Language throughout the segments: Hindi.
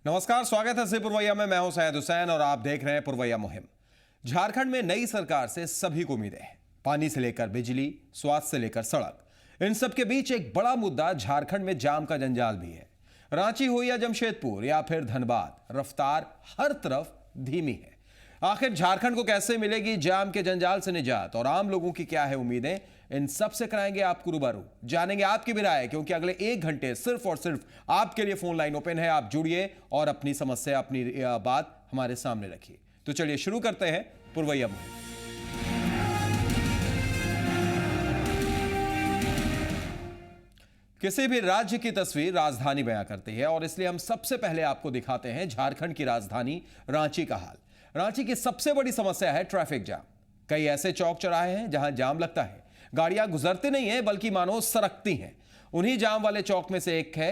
नमस्कार, स्वागत है जी पुरवैया में। मैं हूं सैयद हुसैन और आप देख रहे हैं पुरवैया मुहिम। झारखंड में नई सरकार से सभी को उम्मीदें हैं। पानी से लेकर बिजली, स्वास्थ्य से लेकर सड़क, इन सब के बीच एक बड़ा मुद्दा झारखंड में जाम का जंजाल भी है। रांची हो या जमशेदपुर या फिर धनबाद, रफ्तार हर तरफ धीमी है। आखिर झारखंड को कैसे मिलेगी जाम के जंजाल से निजात और आम लोगों की क्या है उम्मीदें, इन सब से कराएंगे आपको रूबरू। जानेंगे आपकी भी राय, क्योंकि अगले 1 घंटे सिर्फ और सिर्फ आपके लिए फोन लाइन ओपन है। आप जुड़िए और अपनी समस्या, अपनी बात हमारे सामने रखिए। तो चलिए शुरू करते हैं पुरवैया मुहिम। किसी भी राज्य की तस्वीर राजधानी बयां करती है और इसलिए हम सबसे पहले आपको दिखाते हैं झारखंड की राजधानी रांची का हाल। रांची की सबसे बड़ी समस्या है ट्रैफिक जाम। कई ऐसे चौक चौराहे हैं जहां जाम लगता है, गाड़ियां गुजरती नहीं है बल्कि मानो सरकती हैं। उन्हीं जाम वाले चौक में से एक है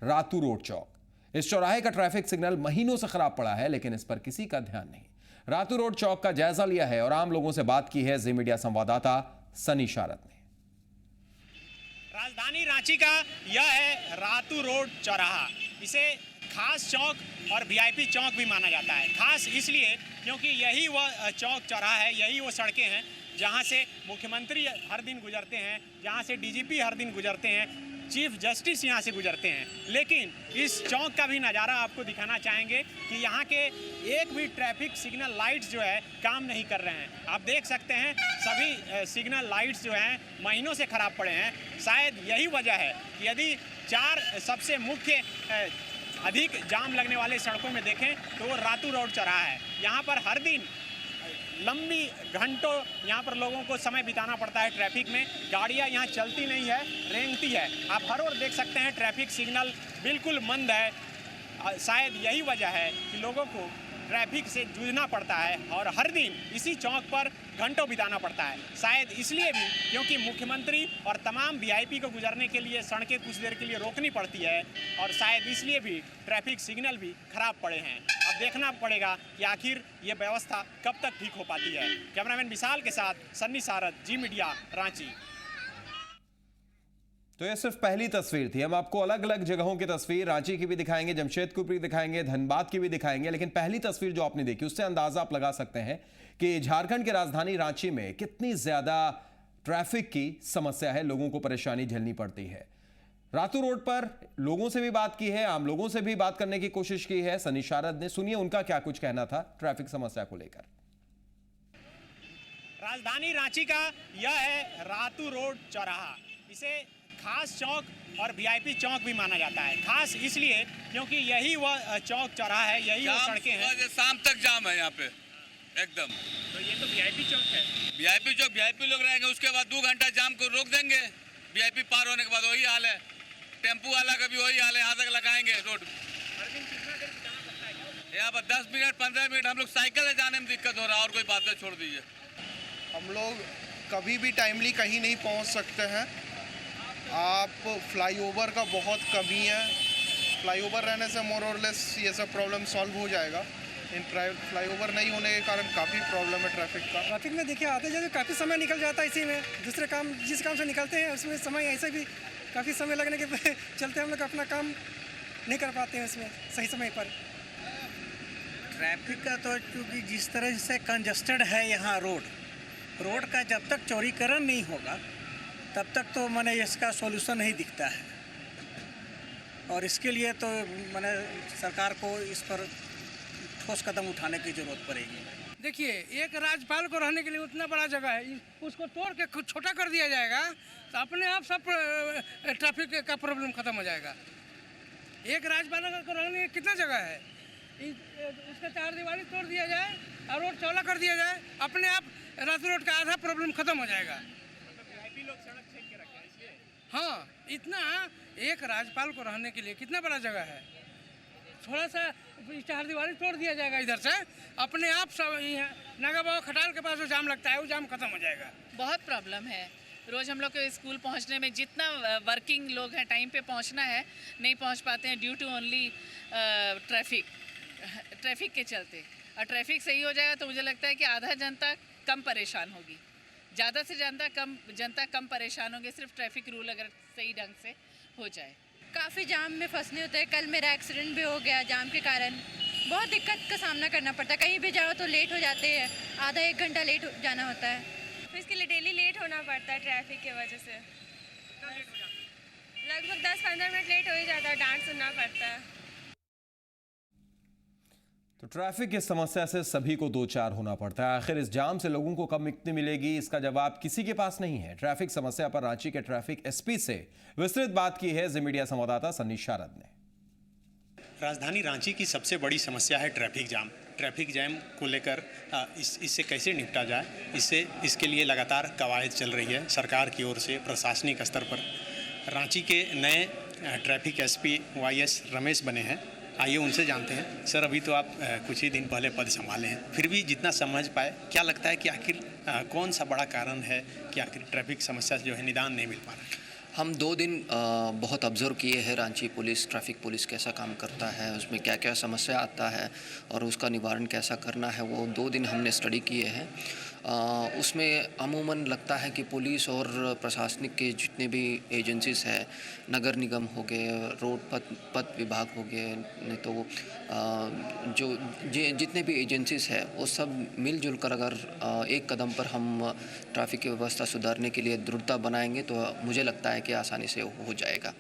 रातू रोड चौक। इस चौराहे का ट्रैफिक सिग्नल महीनों से खराब पड़ा है, लेकिन इस पर किसी का ध्यान नहीं। रातू रोड चौक का जायजा लिया है और आम लोगों से बात की है जी मीडिया संवाददाता सनी शारद ने। राजधानी रांची का यह है रातू रोड चौराहा। इसे खास चौक और वीआईपी चौक भी माना जाता है। खास इसलिए क्योंकि यही वह चौक चौराहा है, यही वो सड़कें हैं जहां से मुख्यमंत्री हर दिन गुजरते हैं, जहां से डीजीपी हर दिन गुजरते हैं, चीफ जस्टिस यहां से गुजरते हैं। लेकिन इस चौक का भी नज़ारा आपको दिखाना चाहेंगे कि यहाँ के एक भी ट्रैफिक सिग्नल लाइट्स जो है काम नहीं कर रहे हैं। आप देख सकते हैं सभी सिग्नल लाइट्स जो हैं महीनों से ख़राब पड़े हैं। शायद यही वजह है कि यदि 4 सबसे मुख्य अधिक जाम लगने वाले सड़कों में देखें तो वो रातू रोड चौराहा है। यहाँ पर हर दिन लंबी घंटों यहाँ पर लोगों को समय बिताना पड़ता है ट्रैफिक में। गाड़ियाँ यहाँ चलती नहीं है, रेंगती है। आप हर ओर देख सकते हैं ट्रैफिक सिग्नल बिल्कुल मंद है। शायद यही वजह है कि लोगों को ट्रैफिक से जूझना पड़ता है और हर दिन इसी चौक पर घंटों बिताना पड़ता है। शायद इसलिए भी क्योंकि मुख्यमंत्री और तमाम वीआईपी को गुजरने के लिए सड़कें कुछ देर के लिए रोकनी पड़ती है और शायद इसलिए भी ट्रैफिक सिग्नल भी खराब पड़े हैं। अब देखना पड़ेगा कि आखिर ये व्यवस्था कब तक ठीक हो पाती है। कैमरामैन विशाल के साथ सन्नी शारद, जी मीडिया, रांची। तो यह सिर्फ पहली तस्वीर थी। हम आपको अलग अलग जगहों की तस्वीर रांची की भी दिखाएंगे, जमशेदपुर की भी दिखाएंगे, धनबाद की भी दिखाएंगे। लेकिन पहली तस्वीर जो आपने देखी उससे अंदाजा आप लगा सकते हैं कि झारखंड की राजधानी रांची में कितनी ज्यादा ट्रैफिक की समस्या है, लोगों को परेशानी झेलनी पड़ती है। रातू रोड पर लोगों से भी बात की है, आम लोगों से भी बात करने की कोशिश की है सनी शारद ने। सुनिए उनका क्या कुछ कहना था ट्रैफिक समस्या को लेकर। राजधानी रांची का यह है रातू रोड चौराहा। इसे खास चौक और वीआईपी चौक भी माना जाता है। खास इसलिए क्योंकि यही वह चौक चौराहा है, यही वो सड़कें हैं। शाम तक जाम है यहाँ पे एकदम। तो ये तो वीआईपी चौक है। वीआईपी चौक, वीआईपी लोग रहेंगे, उसके बाद 2 घंटा जाम को रोक देंगे। वीआईपी पार होने के बाद वही हाल है। टेम्पू वाला का भी वही हाल है, यहाँ तक लगाएंगे रोड। हर दिन कितना देर जाना पड़ता है? यहाँ पर 10 मिनट 15 मिनट हम लोग साइकिल से जाने में दिक्कत हो रहा है, और कोई बात छोड़ दीजिए। हम लोग कभी भी टाइमली कहीं नहीं पहुँच सकते हैं। आप फ्लाईओवर का बहुत कमी है। फ्लाईओवर रहने से मोर और लेस ये सब प्रॉब्लम सॉल्व हो जाएगा। इन फ्लाईओवर नहीं होने के कारण काफ़ी प्रॉब्लम है ट्रैफिक का। ट्रैफिक में देखिए आते जाते काफ़ी समय निकल जाता है इसी में। दूसरे काम जिस काम से निकलते हैं उसमें समय ऐसे भी काफ़ी समय लगने के चलते हम लोग अपना काम नहीं कर पाते हैं उसमें सही समय पर। ट्रैफिक का तो क्योंकि जिस तरह से कंजस्टेड है यहाँ रोड का जब तक चौड़ीकरण नहीं होगा तब तक तो मैंने इसका सॉल्यूशन नहीं दिखता है। और इसके लिए तो मैंने सरकार को इस पर ठोस कदम उठाने की ज़रूरत पड़ेगी। देखिए एक राज्यपाल को रहने के लिए उतना बड़ा जगह है, उसको तोड़ के छोटा कर दिया जाएगा तो अपने आप सब ट्रैफिक का प्रॉब्लम खत्म हो जाएगा। एक राज्यपाल को रहने की कितना जगह है, उसका 4 दीवारी तोड़ दिया जाए और रोड चौड़ा कर दिया जाए, अपने आप रातू रोड का आधा प्रॉब्लम खत्म हो जाएगा। हाँ, इतना एक राज्यपाल को रहने के लिए कितना बड़ा जगह है, थोड़ा सा 4 दीवारी तोड़ दिया जाएगा इधर से, अपने आप सब नागा बाबा खटाल के पास जो जाम लगता है वो जाम खत्म हो जाएगा। बहुत प्रॉब्लम है। रोज़ हम लोग के स्कूल पहुंचने में जितना वर्किंग लोग हैं टाइम पे पहुंचना है नहीं पहुंच पाते हैं ड्यू टू ओनली ट्रैफिक के चलते। और ट्रैफिक सही हो जाएगा तो मुझे लगता है कि आधा जनता कम परेशान होगी, ज़्यादा से ज़्यादा जनता कम परेशान होंगे सिर्फ ट्रैफिक रूल अगर सही ढंग से हो जाए। काफ़ी जाम में फंसने होते हैं। कल मेरा एक्सीडेंट भी हो गया जाम के कारण। बहुत दिक्कत का सामना करना पड़ता है। कहीं भी जाओ तो लेट हो जाते हैं, आधा एक घंटा लेट जाना होता है। तो इसके लिए डेली लेट होना पड़ता है ट्रैफिक की वजह से। लगभग 10-15 मिनट लेट हो ही जाता है, डांट सुनना पड़ता है। तो ट्रैफिक की समस्या से सभी को दो चार होना पड़ता है। आखिर इस जाम से लोगों को कब मुक्ति मिलेगी, इसका जवाब किसी के पास नहीं है। ट्रैफिक समस्या पर रांची के ट्रैफिक एसपी से विस्तृत बात की है जी मीडिया संवाददाता सन्नी शारद ने। राजधानी रांची की सबसे बड़ी समस्या है ट्रैफिक जाम। ट्रैफिक जैम को लेकर इससे कैसे निपटा जाए, इसके लिए लगातार कवायद चल रही है सरकार की ओर से। प्रशासनिक स्तर पर रांची के नए ट्रैफिक एसपी वाईएस रमेश बने हैं। आइए उनसे जानते हैं। सर, अभी तो आप कुछ ही दिन पहले पद संभाले हैं, फिर भी जितना समझ पाए, क्या लगता है कि आखिर कौन सा बड़ा कारण है कि आखिर ट्रैफिक समस्या जो है निदान नहीं मिल पा रहा है? हम 2 दिन बहुत ऑब्ज़र्व किए हैं रांची पुलिस, ट्रैफिक पुलिस कैसा काम करता है, उसमें क्या क्या समस्या आता है और उसका निवारण कैसा करना है, वो 2 दिन हमने स्टडी किए हैं। उसमें अमूमन लगता है कि पुलिस और प्रशासनिक के जितने भी एजेंसीज़ हैं, नगर निगम हो गए, रोड पथ विभाग हो गए, नहीं तो जितने भी एजेंसीज़ हैं वो सब मिलजुल कर अगर एक कदम पर हम ट्रैफिक की व्यवस्था सुधारने के लिए दृढ़ता बनाएंगे तो मुझे लगता है कि आसानी से हो जाएगा।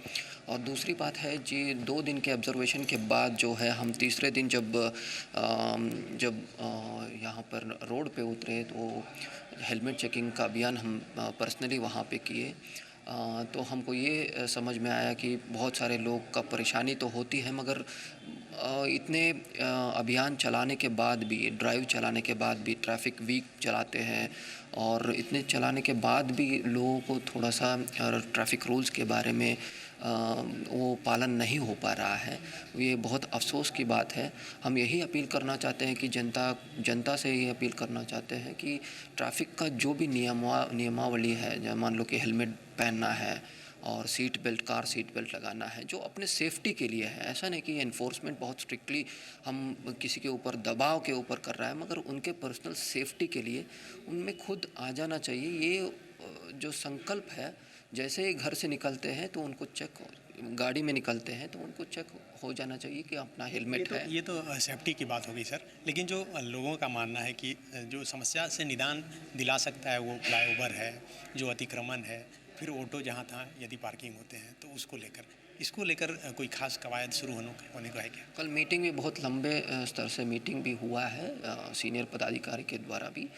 और दूसरी बात है जी, 2 दिन के ऑब्जर्वेशन के बाद जो है, हम तीसरे दिन जब यहाँ पर रोड पे उतरे तो हेलमेट चेकिंग का अभियान हम पर्सनली वहाँ पे किए। तो हमको ये समझ में आया कि बहुत सारे लोग का परेशानी तो होती है, मगर इतने अभियान चलाने के बाद भी, ड्राइव चलाने के बाद भी, ट्रैफिक वीक चलाते हैं और इतने चलाने के बाद भी लोगों को थोड़ा सा ट्रैफिक रूल्स के बारे में वो पालन नहीं हो पा रहा है। ये बहुत अफसोस की बात है। हम यही अपील करना चाहते हैं कि जनता से ये अपील करना चाहते हैं कि ट्रैफिक का जो भी नियमावली है, जैसे मान लो कि हेलमेट पहनना है और कार सीट बेल्ट लगाना है, जो अपने सेफ्टी के लिए है। ऐसा नहीं कि एनफोर्समेंट बहुत स्ट्रिक्टली हम किसी के ऊपर दबाव के ऊपर कर रहा है, मगर उनके पर्सनल सेफ्टी के लिए उनमें खुद आ जाना चाहिए। ये जो संकल्प है, जैसे ही घर से निकलते हैं तो उनको गाड़ी में निकलते हैं तो उनको चेक हो जाना चाहिए कि अपना हेलमेट है। ये तो सेफ्टी की बात होगी सर, लेकिन जो लोगों का मानना है कि जो समस्या से निदान दिला सकता है वो फ्लाईओवर है, जो अतिक्रमण है, फिर ऑटो जहाँ तहाँ यदि पार्किंग होते हैं तो इसको लेकर कोई खास कवायद शुरू होने को है क्या? कल मीटिंग भी बहुत लंबे स्तर से मीटिंग भी हुआ है सीनियर पदाधिकारी के द्वारा भी।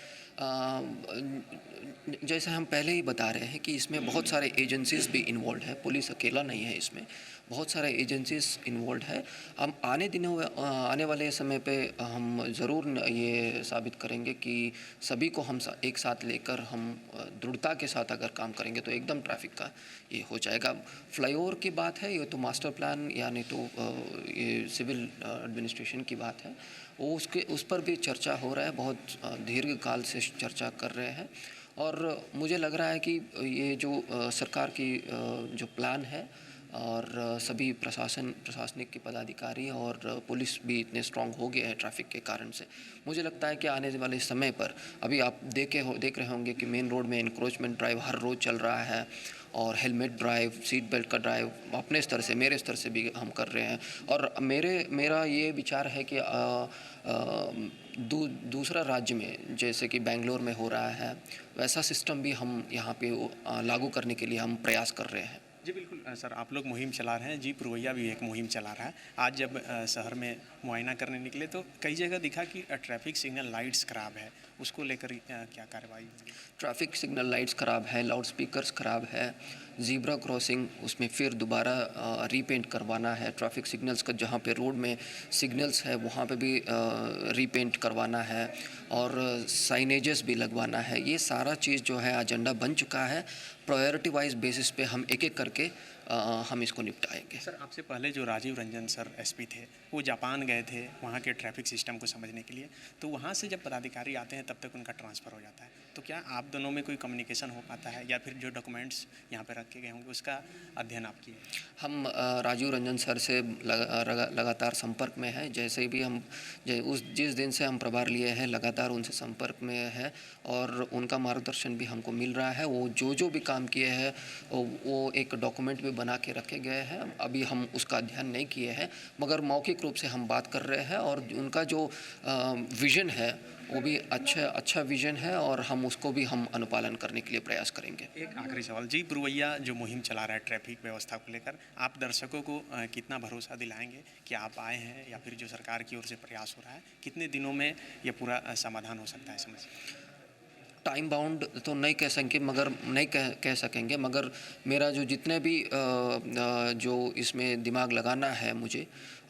जैसे हम पहले ही बता रहे हैं कि इसमें बहुत सारे एजेंसीज़ भी इन्वॉल्व है, पुलिस अकेला नहीं है इसमें, बहुत सारे एजेंसीज़ इन्वॉल्व है। हम आने वाले समय पे हम ज़रूर ये साबित करेंगे कि सभी को हम एक साथ लेकर हम दृढ़ता के साथ अगर काम करेंगे तो एकदम ट्रैफिक का ये हो जाएगा। फ्लाईओवर की बात है, ये तो मास्टर प्लान या नहीं तो ये सिविल एडमिनिस्ट्रेशन की बात है, वो उस पर भी चर्चा हो रहा है, बहुत दीर्घकाल से चर्चा कर रहे हैं। और मुझे लग रहा है कि ये जो सरकार की जो प्लान है और सभी प्रशासनिक के पदाधिकारी और पुलिस भी इतने स्ट्रांग हो गए हैं ट्रैफिक के कारण से, मुझे लगता है कि आने वाले समय पर, अभी आप देख रहे होंगे कि मेन रोड में इंक्रोचमेंट ड्राइव हर रोज़ चल रहा है और हेलमेट ड्राइव, सीट बेल्ट का ड्राइव अपने स्तर से, मेरे स्तर से भी हम कर रहे हैं। और मेरा ये विचार है कि दूसरा राज्य में जैसे कि बेंगलोर में हो रहा है, वैसा सिस्टम भी हम यहाँ पे लागू करने के लिए हम प्रयास कर रहे हैं। जी बिल्कुल सर, आप लोग मुहिम चला रहे हैं, जी पुरवैया भी एक मुहिम चला रहा है। आज जब शहर में मुआयना करने निकले तो कई जगह दिखा कि ट्रैफिक सिग्नल लाइट्स खराब है, उसको लेकर क्या कार्रवाई होगी? ट्रैफिक सिग्नल लाइट्स ख़राब है, लाउड स्पीकर्स ख़राब है, ज़ीब्रा क्रॉसिंग उसमें फिर दोबारा रीपेंट करवाना है, ट्रैफिक सिग्नल्स का जहाँ पे रोड में सिग्नल्स है वहाँ पे भी रीपेंट करवाना है और साइनेजेस भी लगवाना है। ये सारा चीज़ जो है एजेंडा बन चुका है। प्रायोरिटी वाइज बेसिस पे हम एक एक करके हम इसको निपटाएंगे। सर, आपसे पहले जो राजीव रंजन सर एसपी थे, वो जापान गए थे वहाँ के ट्रैफिक सिस्टम को समझने के लिए, तो वहाँ से जब पदाधिकारी आते हैं तब तक उनका ट्रांसफ़र हो जाता है। तो क्या आप दोनों में कोई कम्युनिकेशन हो पाता है या फिर जो डॉक्यूमेंट्स यहाँ पे रखे गए होंगे उसका अध्ययन आप किए? हम राजीव रंजन सर से लगातार संपर्क में है। जैसे भी हम जिस दिन से हम प्रभार लिए हैं लगातार उनसे संपर्क में है और उनका मार्गदर्शन भी हमको मिल रहा है। वो जो भी काम किए हैं वो एक डॉक्यूमेंट भी बना के रखे गए हैं, अभी हम उसका ध्यान नहीं किए हैं, मगर मौखिक रूप से हम बात कर रहे हैं और उनका जो विज़न है वो भी अच्छा विज़न है और हम उसको भी हम अनुपालन करने के लिए प्रयास करेंगे। एक आखिरी सवाल जी, पुरवैया जो मुहिम चला रहा है ट्रैफिक व्यवस्था को लेकर, आप दर्शकों को कितना भरोसा दिलाएंगे कि आप आए हैं या फिर जो सरकार की ओर से प्रयास हो रहा है, कितने दिनों में ये पूरा समाधान हो सकता है समस्या? टाइम बाउंड तो नहीं कह सकेंगे, मगर मेरा जो जितने भी जो इसमें दिमाग लगाना है मुझे,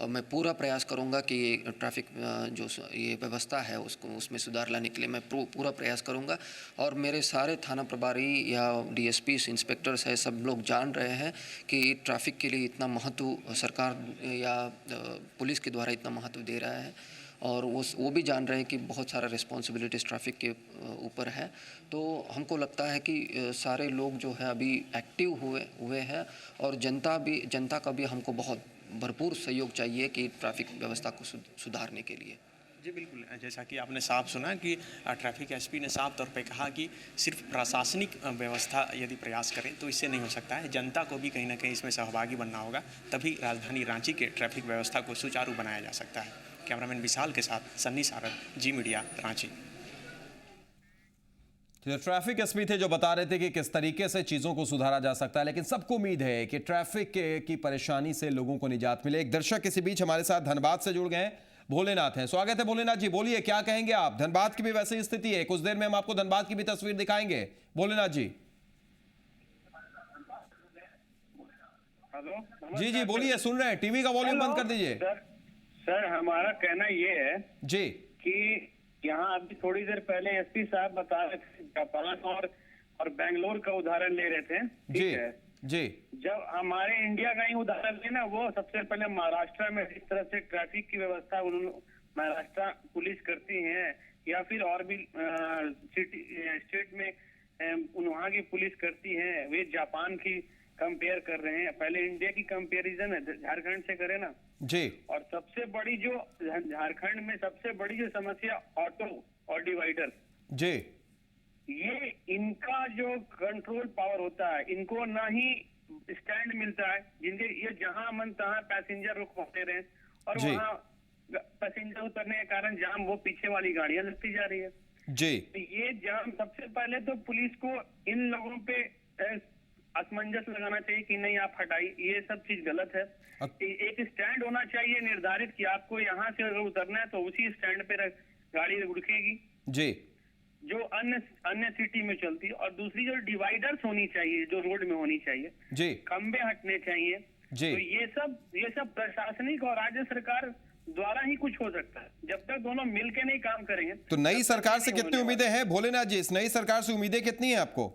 मैं पूरा प्रयास करूंगा कि ट्रैफिक जो ये व्यवस्था है उसमें सुधार लाने के लिए मैं पूरा प्रयास करूंगा। और मेरे सारे थाना प्रभारी या DSPs, इंस्पेक्टर्स है, सब लोग जान रहे हैं कि ट्रैफिक के लिए इतना महत्व सरकार या पुलिस के द्वारा इतना महत्व दे रहा है और वो भी जान रहे हैं कि बहुत सारा रिस्पॉन्सिबिलिटीज़ ट्रैफिक के ऊपर है। तो हमको लगता है कि सारे लोग जो है अभी एक्टिव हुए हैं और जनता का भी हमको बहुत भरपूर सहयोग चाहिए कि ट्रैफिक व्यवस्था को सुधारने के लिए। जी बिल्कुल, जैसा कि आपने साफ सुना कि ट्रैफिक SP ने साफ तौर पे कहा कि सिर्फ प्रशासनिक व्यवस्था यदि प्रयास करें तो इससे नहीं हो सकता है, जनता को भी कहीं ना कहीं इसमें सहभागी बनना होगा, तभी राजधानी रांची के ट्रैफिक व्यवस्था को सुचारू बनाया जा सकता है। कैमरामैन विशाल के साथ सन्नी सारद, जी मीडिया, रांची। तो ट्रैफिक SP थे जो बता रहे थे कि किस तरीके से चीजों को सुधारा जा सकता है, लेकिन सबको उम्मीद है कि ट्रैफिक की परेशानी से लोगों को निजात मिले। एक दर्शक इसी बीच हमारे साथ धनबाद से जुड़ गए हैं, भोलेनाथ हैं। स्वागत है भोलेनाथ जी, बोलिए क्या कहेंगे आप? धनबाद की भी वैसे ही स्थिति है, कुछ देर में हम आपको धनबाद की भी तस्वीर दिखाएंगे। भोलेनाथ जी। हेलो जी बोलिए, सुन रहे हैं, टीवी का वॉल्यूम बंद कर दीजिए। सर हमारा कहना ये है जी कि यहाँ अभी थोड़ी देर पहले SP साहब बता रहे थे, जापान और बेंगलोर का उदाहरण ले रहे थे, ठीक है जी। जब हमारे इंडिया का ही उदाहरण लेना, वो सबसे पहले महाराष्ट्र में जिस तरह से ट्रैफिक की व्यवस्था महाराष्ट्र पुलिस करती है या फिर और भी स्टेट में वहाँ की पुलिस करती है, वे जापान की कंपेयर कर रहे हैं। पहले इंडिया की कंपैरिजन है झारखंड से करें ना जी। और सबसे बड़ी जो झारखंड में सबसे बड़ी जो समस्या ऑटो और डिवाइडर जी, ये इनका जो कंट्रोल पावर होता है, इनको ना ही स्टैंड मिलता है, जिनके ये जहां मन तहां पैसेंजर रुक होते रहे और वहां पैसेंजर उतरने के कारण जाम वो पीछे वाली गाड़ियां लगती जा रही है जी। तो ये जाम सबसे पहले तो पुलिस को इन लोगों पे असमंजस लगाना चाहिए कि नहीं आप हटाइए, ये सब चीज गलत है। एक स्टैंड होना चाहिए निर्धारित कि आपको यहाँ से अगर उतरना है तो उसी स्टैंड पे गाड़ी रुकेगी जी, जो अन्य सिटी में चलती है। और दूसरी जो डिवाइडर्स होनी चाहिए जो रोड में होनी चाहिए जी, खंबे हटने चाहिए जी। तो ये सब प्रशासनिक और राज्य सरकार द्वारा ही कुछ हो सकता है, जब तक दोनों मिलकर नहीं काम करेंगे। तो नई सरकार से कितनी उम्मीदें हैं भोलेनाथ जी? इस नई सरकार से उम्मीदें कितनी है आपको?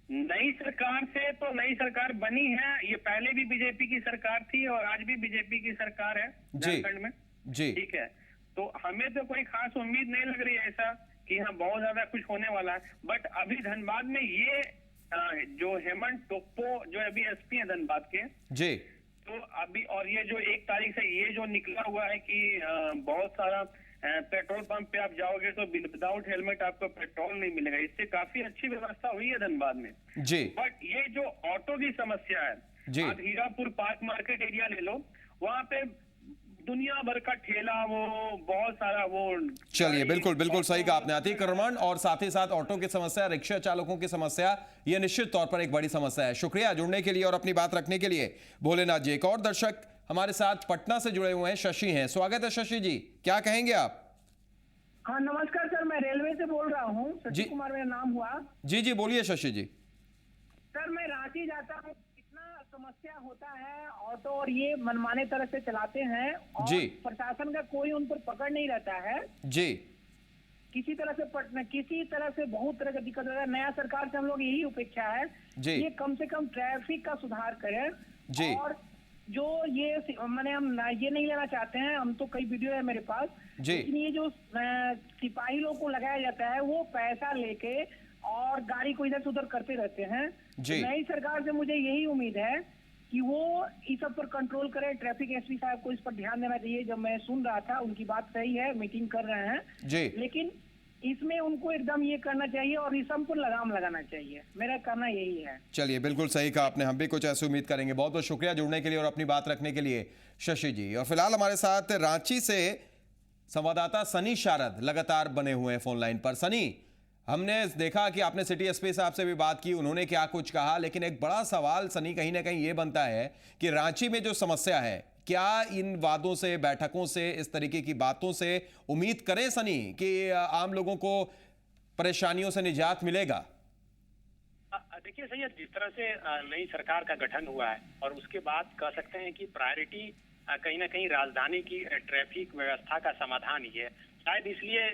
नई सरकार से तो नई सरकार बनी है, ये पहले भी बीजेपी की सरकार थी और आज भी बीजेपी की सरकार है झारखंड में जी, ठीक है। तो हमें तो कोई खास उम्मीद नहीं लग रही है ऐसा कि हाँ बहुत ज्यादा कुछ होने वाला है। बट अभी धनबाद में ये जो हेमंत टोप्पो जो अभी SP है धनबाद के जी, तो अभी और ये जो 1 तारीख से ये जो निकला हुआ है कि बहुत सारा पेट्रोल पंप पे आप जाओगे तो विदाउट हेलमेट आपको पेट्रोल नहीं मिलेगा, इससे काफी अच्छी व्यवस्था हुई है धनबाद में जी। बट ये जो ऑटो की समस्या है जी, आप हीरापुर पार्क मार्केट एरिया ले लो, वहाँ पे दुनिया भर का ठेला, वो बहुत सारा वो। चलिए बिल्कुल सही कहा आपने अतिक्रमण और साथ ही साथ ऑटो की समस्या, रिक्शा चालकों की समस्या, ये निश्चित तौर पर एक बड़ी समस्या है। शुक्रिया जुड़ने के लिए और अपनी बात रखने के लिए भोलेनाथ जी। एक और दर्शक हमारे साथ पटना से जुड़े हुए हैं, शशि हैं। स्वागत है शशि जी, क्या कहेंगे आप? हाँ नमस्कार सर, मैं रेलवे से बोल रहा हूँ, शशि कुमार मेरा नाम हुआ। जी बोलिए शशि जी। सर मैं रांची जाता हूँ, इतना समस्या होता है, ऑटो और ये मनमाने तरह से चलाते हैं और जी, प्रशासन का कोई उन पर पकड़ नहीं रहता है जी। किसी तरह से बहुत तरह का दिक्कत होता है। नया सरकार से हम लोग यही अपेक्षा है जी, ये कम से कम ट्रैफिक का सुधार करें जी। और जो ये मैंने हम ये नहीं लेना चाहते हैं, हम तो कई वीडियो है मेरे पास जी, लेकिन ये जो सिपाही लोग को लगाया जाता है वो पैसा लेके और गाड़ी को इधर से उधर करते रहते हैं जी। नई सरकार से मुझे यही उम्मीद है कि वो इस सब पर कंट्रोल करे। ट्रैफिक SP साहब को इस पर ध्यान देना चाहिए। जब मैं सुन रहा था उनकी बात सही है, मीटिंग कर रहे हैं जी, लेकिन इसमें उनको एकदम ये करना चाहिए और इस पर लगाम लगाना चाहिए। मेरा कहना यही है। चलिए, बिल्कुल सही कहा आपने, हम भी कुछ ऐसे उम्मीद करेंगे। बहुत बहुत शुक्रिया जुड़ने के लिए और अपनी बात रखने के लिए शशि जी। और फिलहाल हमारे साथ रांची से संवाददाता सनी शारद लगातार बने हुए हैं फोन लाइन पर। सनी, हमने देखा कि आपने सिटी एसपी साहब से भी बात की, उन्होंने क्या कुछ कहा, लेकिन एक बड़ा सवाल सनी कहीं ना कहीं ये बनता है कि रांची में जो समस्या है, क्या इन वादों से, बैठकों से, इस तरीके की बातों से उम्मीद करें सनी कि आम लोगों को परेशानियों से निजात मिलेगा? देखिए सैयद, जिस तरह से नई सरकार का गठन हुआ है और उसके बाद कह सकते हैं कि प्रायोरिटी कहीं ना कहीं राजधानी की ट्रैफिक व्यवस्था का समाधान ही है। शायद इसलिए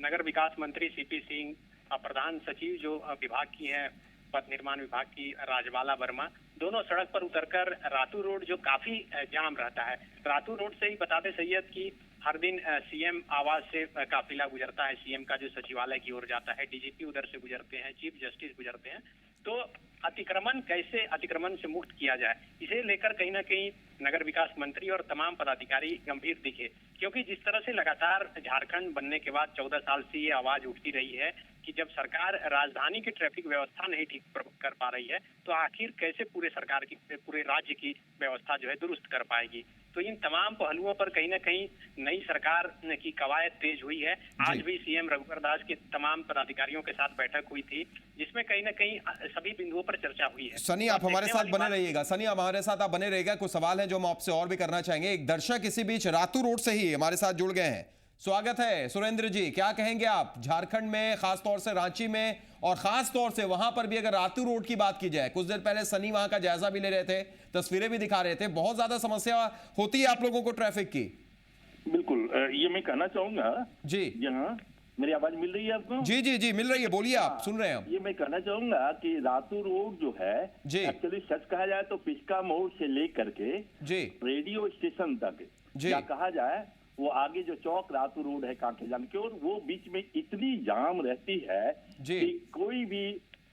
नगर विकास मंत्री सीपी सिंह, प्रधान सचिव जो विभाग की हैं, पथ निर्माण विभाग की राजबाला वर्मा, दोनों सड़क पर उतरकर रातू रोड जो काफी जाम रहता है, रातू रोड से ही बताते सैयद कि हर दिन सीएम आवास से काफिला गुजरता है, सीएम का जो सचिवालय की ओर जाता है, डीजीपी उधर से गुजरते हैं, चीफ जस्टिस गुजरते हैं। तो अतिक्रमण कैसे अतिक्रमण से मुक्त किया जाए, इसे लेकर कहीं ना कहीं नगर विकास मंत्री और तमाम पदाधिकारी गंभीर दिखे, क्योंकि जिस तरह से लगातार झारखंड बनने के बाद 14 साल से ये आवाज उठती रही है कि जब सरकार राजधानी की ट्रैफिक व्यवस्था नहीं ठीक कर पा रही है तो आखिर कैसे पूरे राज्य की व्यवस्था जो है दुरुस्त कर पाएगी। तो इन तमाम पहलुओं पर कहीं ना कहीं नई सरकार की कवायद तेज हुई है। आज भी सीएम रघुवर दास के तमाम पदाधिकारियों के साथ बैठक हुई थी, जिसमें कहीं ना कहीं सभी बिंदुओं पर चर्चा हुई है। सनी, आप हमारे साथ बने रहिएगा। सनी, हमारे साथ आप बने रहिएगा। कुछ सवाल है जो हम आपसे और भी करना चाहेंगे। एक दर्शक इसी बीच रातू रोड से ही हमारे साथ जुड़ गए हैं। स्वागत है सुरेंद्र जी, क्या कहेंगे आप झारखंड में, खासतौर से रांची में, और खास तौर से वहां पर भी अगर रातू रोड की बात की जाए? कुछ देर पहले सनी वहां का जायजा भी ले रहे थे, तस्वीरें भी दिखा रहे थे, बहुत ज्यादा समस्या होती है आप लोगों को ट्रैफिक की। बिल्कुल, ये मैं कहना चाहूंगा जी। यहाँ मेरी आवाज मिल रही है आपको? जी जी जी, मिल रही है, बोलिए, आप सुन रहे हैं हम। ये मैं कहना चाहूंगा कि रातू रोड जो है, एक्चुअली सच कहा जाए तो पिचका मोड़ से लेकर के रेडियो स्टेशन तक, या कहा जाए वो आगे जो चौक रातू रोड है कांके जाने की ओर, वो बीच में इतनी जाम रहती है कि कोई भी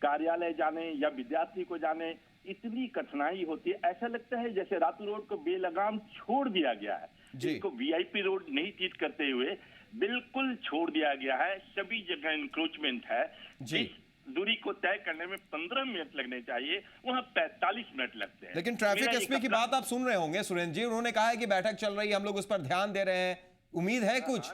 कार्यालय जाने या विद्यार्थी को जाने इतनी कठिनाई होती है। ऐसा लगता है जैसे रातू रोड को बेलगाम छोड़ दिया गया है, जिसको वीआईपी रोड नहीं ट्रीट करते हुए बिल्कुल छोड़ दिया गया है। सभी जगह इंक्रोचमेंट है। जिस दूरी को तय करने में 15 मिनट लगने चाहिए, वहाँ 45 मिनट लगते हैं। लेकिन ट्रैफिक एसपी की बात आप सुन रहे होंगे सुरेंद्र जी, उन्होंने कहा है कि बैठक चल रही है, हम लोग उस पर ध्यान दे रहे हैं, उम्मीद है कुछ?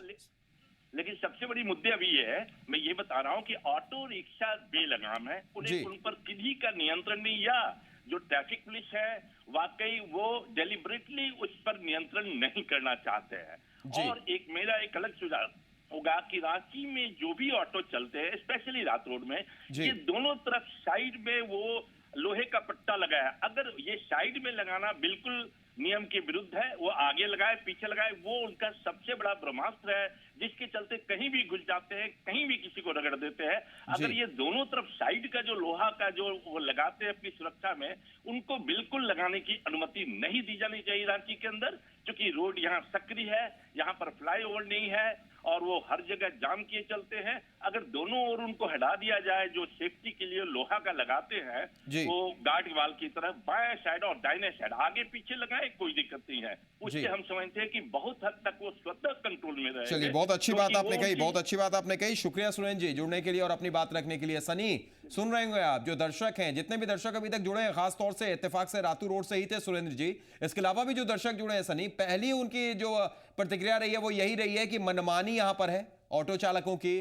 लेकिन सबसे बड़ी मुद्दे अभी ये है, मैं ये बता रहा हूँ कि ऑटो रिक्शा बेलगाम है, उन पर किसी का नियंत्रण नहीं, या जो ट्रैफिक पुलिस है वाकई वो डेलिबरेटली उस पर नियंत्रण नहीं करना चाहते हैं। और मेरा एक अलग सुझाव होगा कि रांची में जो भी ऑटो चलते हैं, स्पेशली रात रोड में, ये दोनों तरफ साइड में वो लोहे का पट्टा लगाया है। अगर ये साइड में लगाना बिल्कुल नियम के विरुद्ध है, वो आगे लगाए पीछे लगाए, वो उनका सबसे बड़ा ब्रह्मास्त्र है, जिसके चलते कहीं भी घुस जाते हैं, कहीं भी किसी को रगड़ देते हैं। अगर ये दोनों तरफ साइड का जो लोहा का जो वो लगाते हैं अपनी सुरक्षा में, उनको बिल्कुल लगाने की अनुमति नहीं दी जानी चाहिए रांची के अंदर, क्योंकि रोड यहाँ सक्रिय है, यहाँ पर फ्लाईओवर नहीं है और वो हर जगह जाम किए चलते हैं। अगर दोनों ओर उनको हटा दिया जाए, जो सेफ्टी के लिए लोहा का लगाते हैं, वो गार्ड वाल की तरफ बाएं साइड और दाहिने साइड आगे पीछे लगाए, कोई दिक्कत नहीं है। उससे हम समझते हैं कि बहुत हद तक वो स्वतः कंट्रोल में रहे। चलिए, बहुत अच्छी बात आपने कही, बहुत अच्छी बात आपने कही। शुक्रिया सुरेंद्र जी जुड़ने के लिए और अपनी बात रखने के लिए। सनी, सुन रहे होंगे आप, जो दर्शक हैं, जितने भी दर्शक अभी तक जुड़े हैं, खासतौर से इत्तेफाक से रातू रोड से ही थे सुरेंद्र जी, इसके अलावा भी जो दर्शक जुड़े हैं सनी, पहली उनकी जो प्रतिक्रिया रही है वो यही रही है कि मनमानी यहाँ पर है ऑटो चालकों की,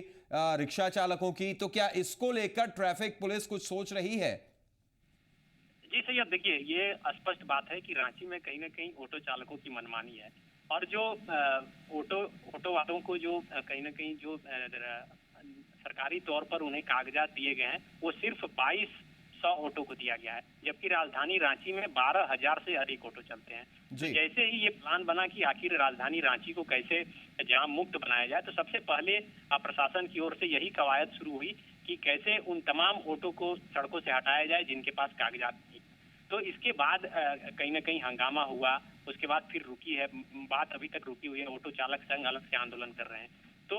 रिक्शा चालकों की। तो क्या इसको लेकर ट्रैफिक पुलिस कुछ सोच रही है? जी सैयद, देखिए ये स्पष्ट बात है कि रांची में कहीं ना कहीं ऑटो चालकों की मनमानी है, और जो ऑटो वालों को जो कहीं ना कहीं जो सरकारी तौर पर उन्हें कागजात दिए गए हैं, वो सिर्फ 2200 ऑटो को दिया गया है, जबकि राजधानी रांची में 12,000 से अधिक ऑटो चलते हैं। तो जैसे ही ये प्लान बना कि आखिर राजधानी रांची को कैसे जाम मुक्त बनाया जाए, तो सबसे पहले प्रशासन की ओर से यही कवायद शुरू हुई कि कैसे उन तमाम ऑटो को सड़कों से हटाया जाए जिनके पास कागजात नहीं। तो इसके बाद कहीं ना कहीं हंगामा हुआ, उसके बाद फिर रुकी है बात, अभी तक रुकी हुई है। ऑटो चालक संघ अलग से आंदोलन कर रहे हैं। तो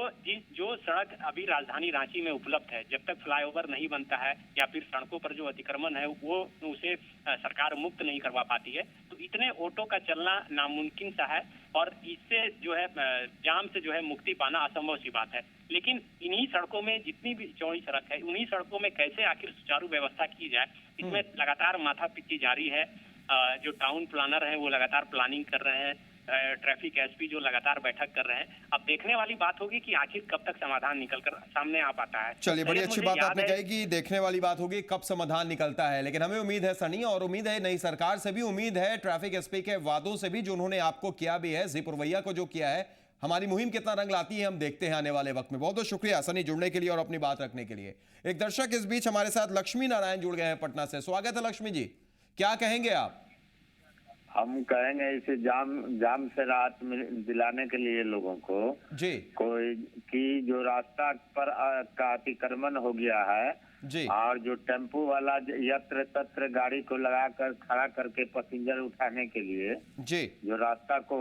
जो सड़क अभी राजधानी रांची में उपलब्ध है, जब तक फ्लाईओवर नहीं बनता है या फिर सड़कों पर जो अतिक्रमण है वो उसे सरकार मुक्त नहीं करवा पाती है, तो इतने ऑटो का चलना नामुमकिन सा है, और इससे जो है जाम से जो है मुक्ति पाना असंभव सी बात है। लेकिन इन्हीं सड़कों में जितनी भी चौड़ी सड़क है, उन्हीं सड़कों में कैसे आखिर सुचारू व्यवस्था की जाए, इसमें लगातार माथापच्ची जारी है। जो टाउन प्लानर है वो लगातार प्लानिंग कर रहे हैं, ट्रैफिक एसपी जो लगातार बैठक कर रहे हैं। अब देखने वाली बात होगी कि आखिर कब तक समाधान निकलकर सामने आ पाता है। चलिए, बड़ी अच्छी बात आपने कही कि देखने वाली बात होगी कब समाधान निकलता है, लेकिन हमें उम्मीद है सनी, और उम्मीद है नई सरकार से भी, उम्मीद है ट्रैफिक एसपी के वादों से भी जो उन्होंने आपको किया भी है, पुरवैया को जो किया है। हमारी मुहिम कितना रंग लाती है हम देखते हैं आने वाले वक्त में। बहुत बहुत शुक्रिया सनी जुड़ने के लिए और अपनी बात रखने के लिए। एक दर्शक इस बीच हमारे साथ लक्ष्मी नारायण जुड़ गए हैं पटना से। स्वागत है लक्ष्मी जी, क्या कहेंगे आप? हम कहेंगे इसे जाम से राहत दिलाने के लिए लोगों को जी, कोई कि जो रास्ता पर का अतिक्रमण हो गया है जी, और जो टेम्पू वाला यत्र तत्र गाड़ी को लगाकर खड़ा करके पैसेंजर उठाने के लिए जी, जो रास्ता को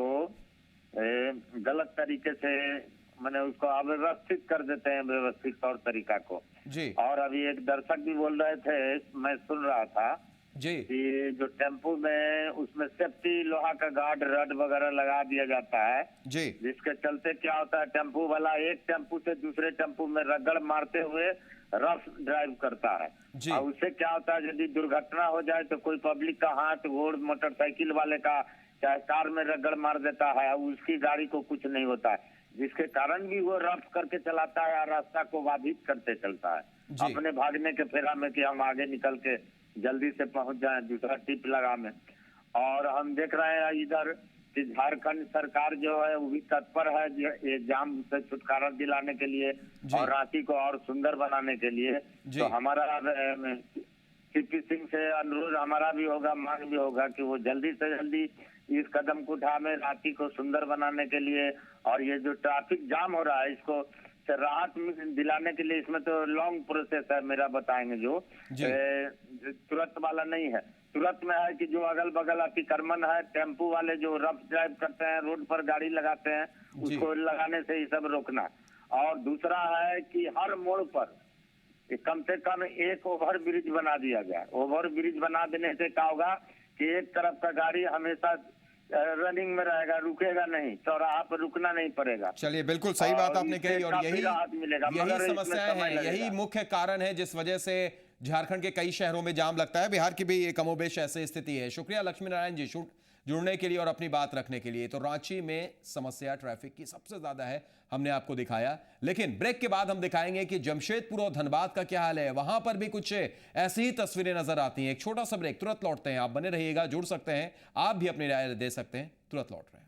गलत तरीके से मैंने उसको अव्यवस्थित कर देते हैं, व्यवस्थित तौर तरीका को जी। और अभी एक दर्शक भी बोल रहे थे, मैं सुन रहा था जी, कि जो टेम्पू में उसमें सेफ्टी लोहा का गार्ड रड वगैरह लगा दिया जाता है जी, जिसके चलते क्या होता है, टेम्पू वाला एक टेम्पू से दूसरे टेम्पू में रगड़ मारते हुए रफ ड्राइव करता है और उससे क्या होता है, यदि दुर्घटना हो जाए तो कोई पब्लिक का हाथ गोड़ मोटरसाइकिल वाले का चाहे कार में रगड़ मार देता है, उसकी गाड़ी को कुछ नहीं होता है, जिसके कारण भी वो रफ करके चलाता है और रास्ता को बाधित करते चलता है अपने भागने के फेरा में कि हम आगे निकल के जल्दी से पहुंच जाएं दूसरा टिप लगा में। और हम देख रहे हैं इधर कि झारखंड सरकार जो है वो भी तत्पर है ये जाम से छुटकारा दिलाने के लिए और रांची को और सुंदर बनाने के लिए। तो हमारा सीपी सिंह से अनुरोध हमारा भी होगा, मांग भी होगा कि वो जल्दी से जल्दी इस कदम को उठावे रांची को सुंदर बनाने के लिए। और ये जो ट्रैफिक जाम हो रहा है इसको से राहत दिलाने के लिए, इसमें तो लॉन्ग प्रोसेस है मेरा, बताएंगे जो तुरंत वाला नहीं है। तुरंत में है कि जो अगल बगल अतिक्रमण है, टेम्पू वाले जो रफ ड्राइव करते हैं, रोड पर गाड़ी लगाते हैं, उसको लगाने से ये सब रोकना। और दूसरा है कि हर मोड़ पर कम से कम एक ओवर ब्रिज बना दिया जाए। ओवर ब्रिज बना देने से क्या होगा कि एक तरफ का गाड़ी हमेशा रनिंग में रहेगा, रुकेगा नहीं, चौराहा पर रुकना नहीं पड़ेगा। चलिए, बिल्कुल सही बात आपने कही और यही समस्याएं हैं, यही मुख्य कारण है जिस वजह से झारखंड के कई शहरों में जाम लगता है। बिहार की भी कमोबेश ऐसी स्थिति है। शुक्रिया लक्ष्मी नारायण जी जुड़ने के लिए और अपनी बात रखने के लिए। तो रांची में समस्या ट्रैफिक की सबसे ज्यादा है, हमने आपको दिखाया, लेकिन ब्रेक के बाद हम दिखाएंगे कि जमशेदपुर और धनबाद का क्या हाल है। वहां पर भी कुछ ऐसी ही तस्वीरें नजर आती हैं। एक छोटा सा ब्रेक, तुरंत लौटते हैं। आप बने रहिएगा, जुड़ सकते हैं, आप भी अपनी राय दे सकते हैं। तुरंत लौट रहे हैं।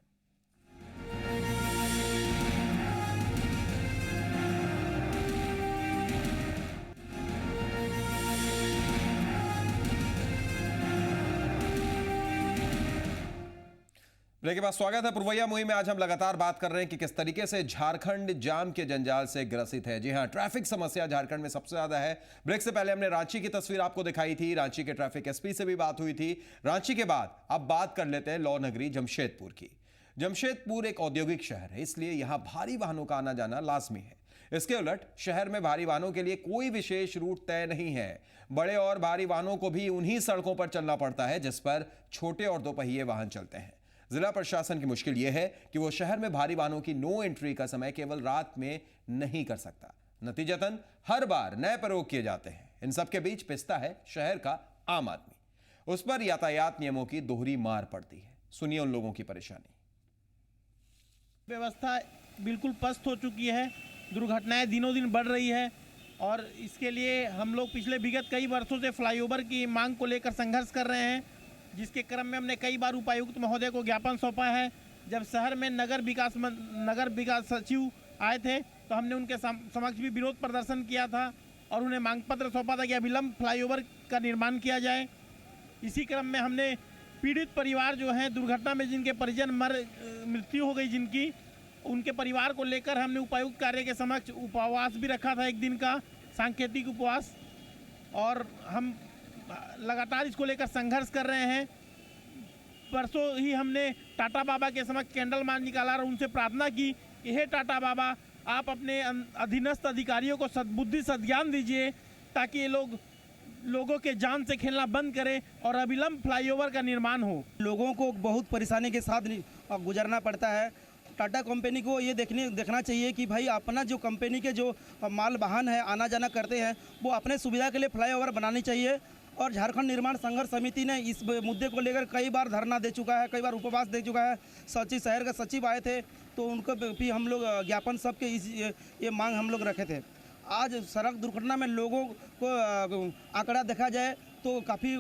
ब्रेक के बाद स्वागत है पुरवैया मुहिम में। आज हम लगातार बात कर रहे हैं कि किस तरीके से झारखंड जाम के जंजाल से ग्रसित है। जी हां, ट्रैफिक समस्या झारखंड में सबसे ज्यादा है। ब्रेक से पहले हमने रांची की तस्वीर आपको दिखाई थी, रांची के ट्रैफिक एसपी से भी बात हुई थी। रांची के बाद अब बात कर लेते हैं लौ नगरी जमशेदपुर की। जमशेदपुर एक औद्योगिक शहर है, इसलिए यहां भारी वाहनों का आना जाना लाजमी है। इसके उलट शहर में भारी वाहनों के लिए कोई विशेष रूट तय नहीं है। बड़े और भारी वाहनों को भी उन्हीं सड़कों पर चलना पड़ता है जिस पर छोटे और दोपहिए वाहन चलते हैं। जिला प्रशासन की मुश्किल यह है कि वो शहर में भारी वाहनों की नो एंट्री का समय केवल रात में नहीं कर सकता। नतीजतन हर बार नए प्रयोग किए जाते हैं। इन सब के बीच पिसता है शहर का आम आदमी। उस पर यातायात नियमों की दोहरी मार पड़ती है। सुनिए उन लोगों की परेशानी। व्यवस्था बिल्कुल पस्त हो चुकी है, दुर्घटनाएं दिनों दिन बढ़ रही है और इसके लिए हम लोग पिछले विगत कई वर्षों से फ्लाईओवर की मांग को लेकर संघर्ष कर रहे हैं, जिसके क्रम में हमने कई बार उपायुक्त महोदय को ज्ञापन सौंपा है। जब शहर में नगर विकास सचिव आए थे तो हमने उनके समक्ष भी विरोध प्रदर्शन किया था और उन्हें मांग पत्र सौंपा था कि अविलंब फ्लाईओवर का निर्माण किया जाए। इसी क्रम में हमने पीड़ित परिवार जो हैं, दुर्घटना में जिनके परिजन मृत्यु हो गई जिनकी, उनके परिवार को लेकर हमने उपायुक्त कार्य के समक्ष उपवास भी रखा था, 1 दिन का सांकेतिक उपवास, और हम लगातार इसको लेकर संघर्ष कर रहे हैं। परसों ही हमने टाटा बाबा के समक्ष कैंडल मार्च निकाला और उनसे प्रार्थना की कि हे टाटा बाबा, आप अपने अधीनस्थ अधिकारियों को सद्बुद्धि सद्ज्ञान दीजिए ताकि ये लोगों के जान से खेलना बंद करें और अविलंब फ्लाईओवर का निर्माण हो। लोगों को बहुत परेशानी के साथ गुजरना पड़ता है। टाटा कंपनी को ये देखना चाहिए कि भाई अपना जो कंपनी के जो माल वाहन है आना जाना करते हैं वो अपने सुविधा के लिए फ्लाईओवर बनानी चाहिए। और झारखंड निर्माण संघर्ष समिति ने इस मुद्दे को लेकर कई बार धरना दे चुका है, कई बार उपवास दे चुका है। सचिव शहर के सचिव आए थे तो उनको भी हम लोग ज्ञापन सबके ये मांग हम लोग रखे थे। आज सड़क दुर्घटना में लोगों को आंकड़ा देखा जाए तो काफ़ी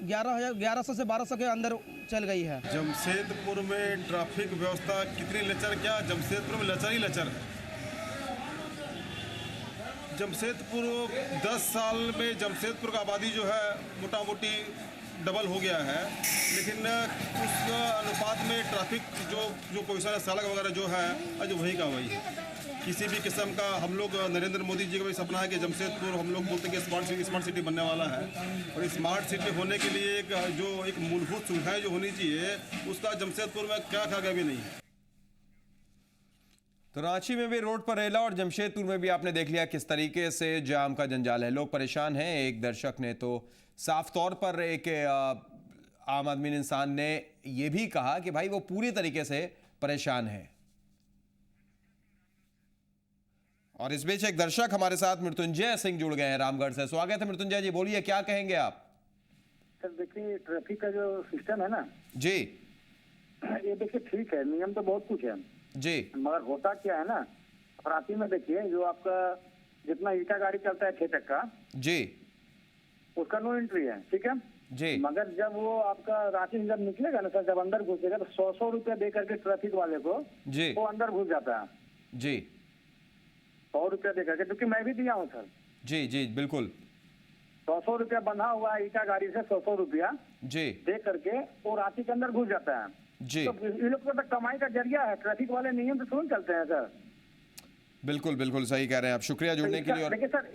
1100 से 1200 के अंदर चल गई है। जमशेदपुर में ट्रैफिक व्यवस्था कितनी लचर, क्या जमशेदपुर में लचर ही लचर है। जमशेदपुर 10 साल में जमशेदपुर का आबादी जो है मोटा मोटी डबल हो गया है, लेकिन उस अनुपात में ट्रैफिक जो पोजीशन है सड़क वगैरह जो है आज वही का वही है। किसी भी किस्म का हम लोग नरेंद्र मोदी जी का भी सपना है कि जमशेदपुर हम लोग बोलते हैं कि स्मार्ट सिटी बनने वाला है, और स्मार्ट सिटी होने के लिए एक मूलभूत सुविधाएं जो होनी चाहिए उसका जमशेदपुर में क्या खागा भी नहीं है। तो रांची में भी रोड पर रेला और जमशेदपुर में भी आपने देख लिया किस तरीके से जाम का जंजाल है, लोग परेशान हैं। एक दर्शक ने तो साफ तौर पर एक आम आदमी इंसान ने यह भी कहा कि भाई वो पूरी तरीके से परेशान है। और इस बीच एक दर्शक हमारे साथ मृत्युंजय सिंह जुड़ गए हैं रामगढ़ से। स्वागत है मृत्युंजय जी, बोलिए क्या कहेंगे आप। सर देखिए, ट्रैफिक का जो सिस्टम है ना जी, ये देखिए ठीक है, नियम तो बहुत कुछ है जी, मगर होता क्या है ना, रांची में देखिए जो आपका जितना ईटा गाड़ी चलता है 6 चक्का जी, उसका नो एंट्री है, ठीक है जी, मगर जब वो आपका रांची से जब निकलेगा ना सर, जब अंदर घुसेगा तो 100 रुपया दे करके ट्रैफिक वाले को जी, वो अंदर घुस जाता है जी, 100 रुपया दे करके, क्योंकि मैं भी दिया हूँ सर। जी जी बिल्कुल। 100 रुपया बंधा हुआ है ईटा गाड़ी से, 100 रुपया जी दे करके वो रांची के अंदर घुस जाता है जी। तो इन लोग को तो कमाई का जरिया है, ट्रैफिक वाले नियम तो सुन चलते हैं सर। बिल्कुल बिल्कुल सही कह रहे हैं आप, शुक्रिया जुड़ने के लिए। और देखिए सर,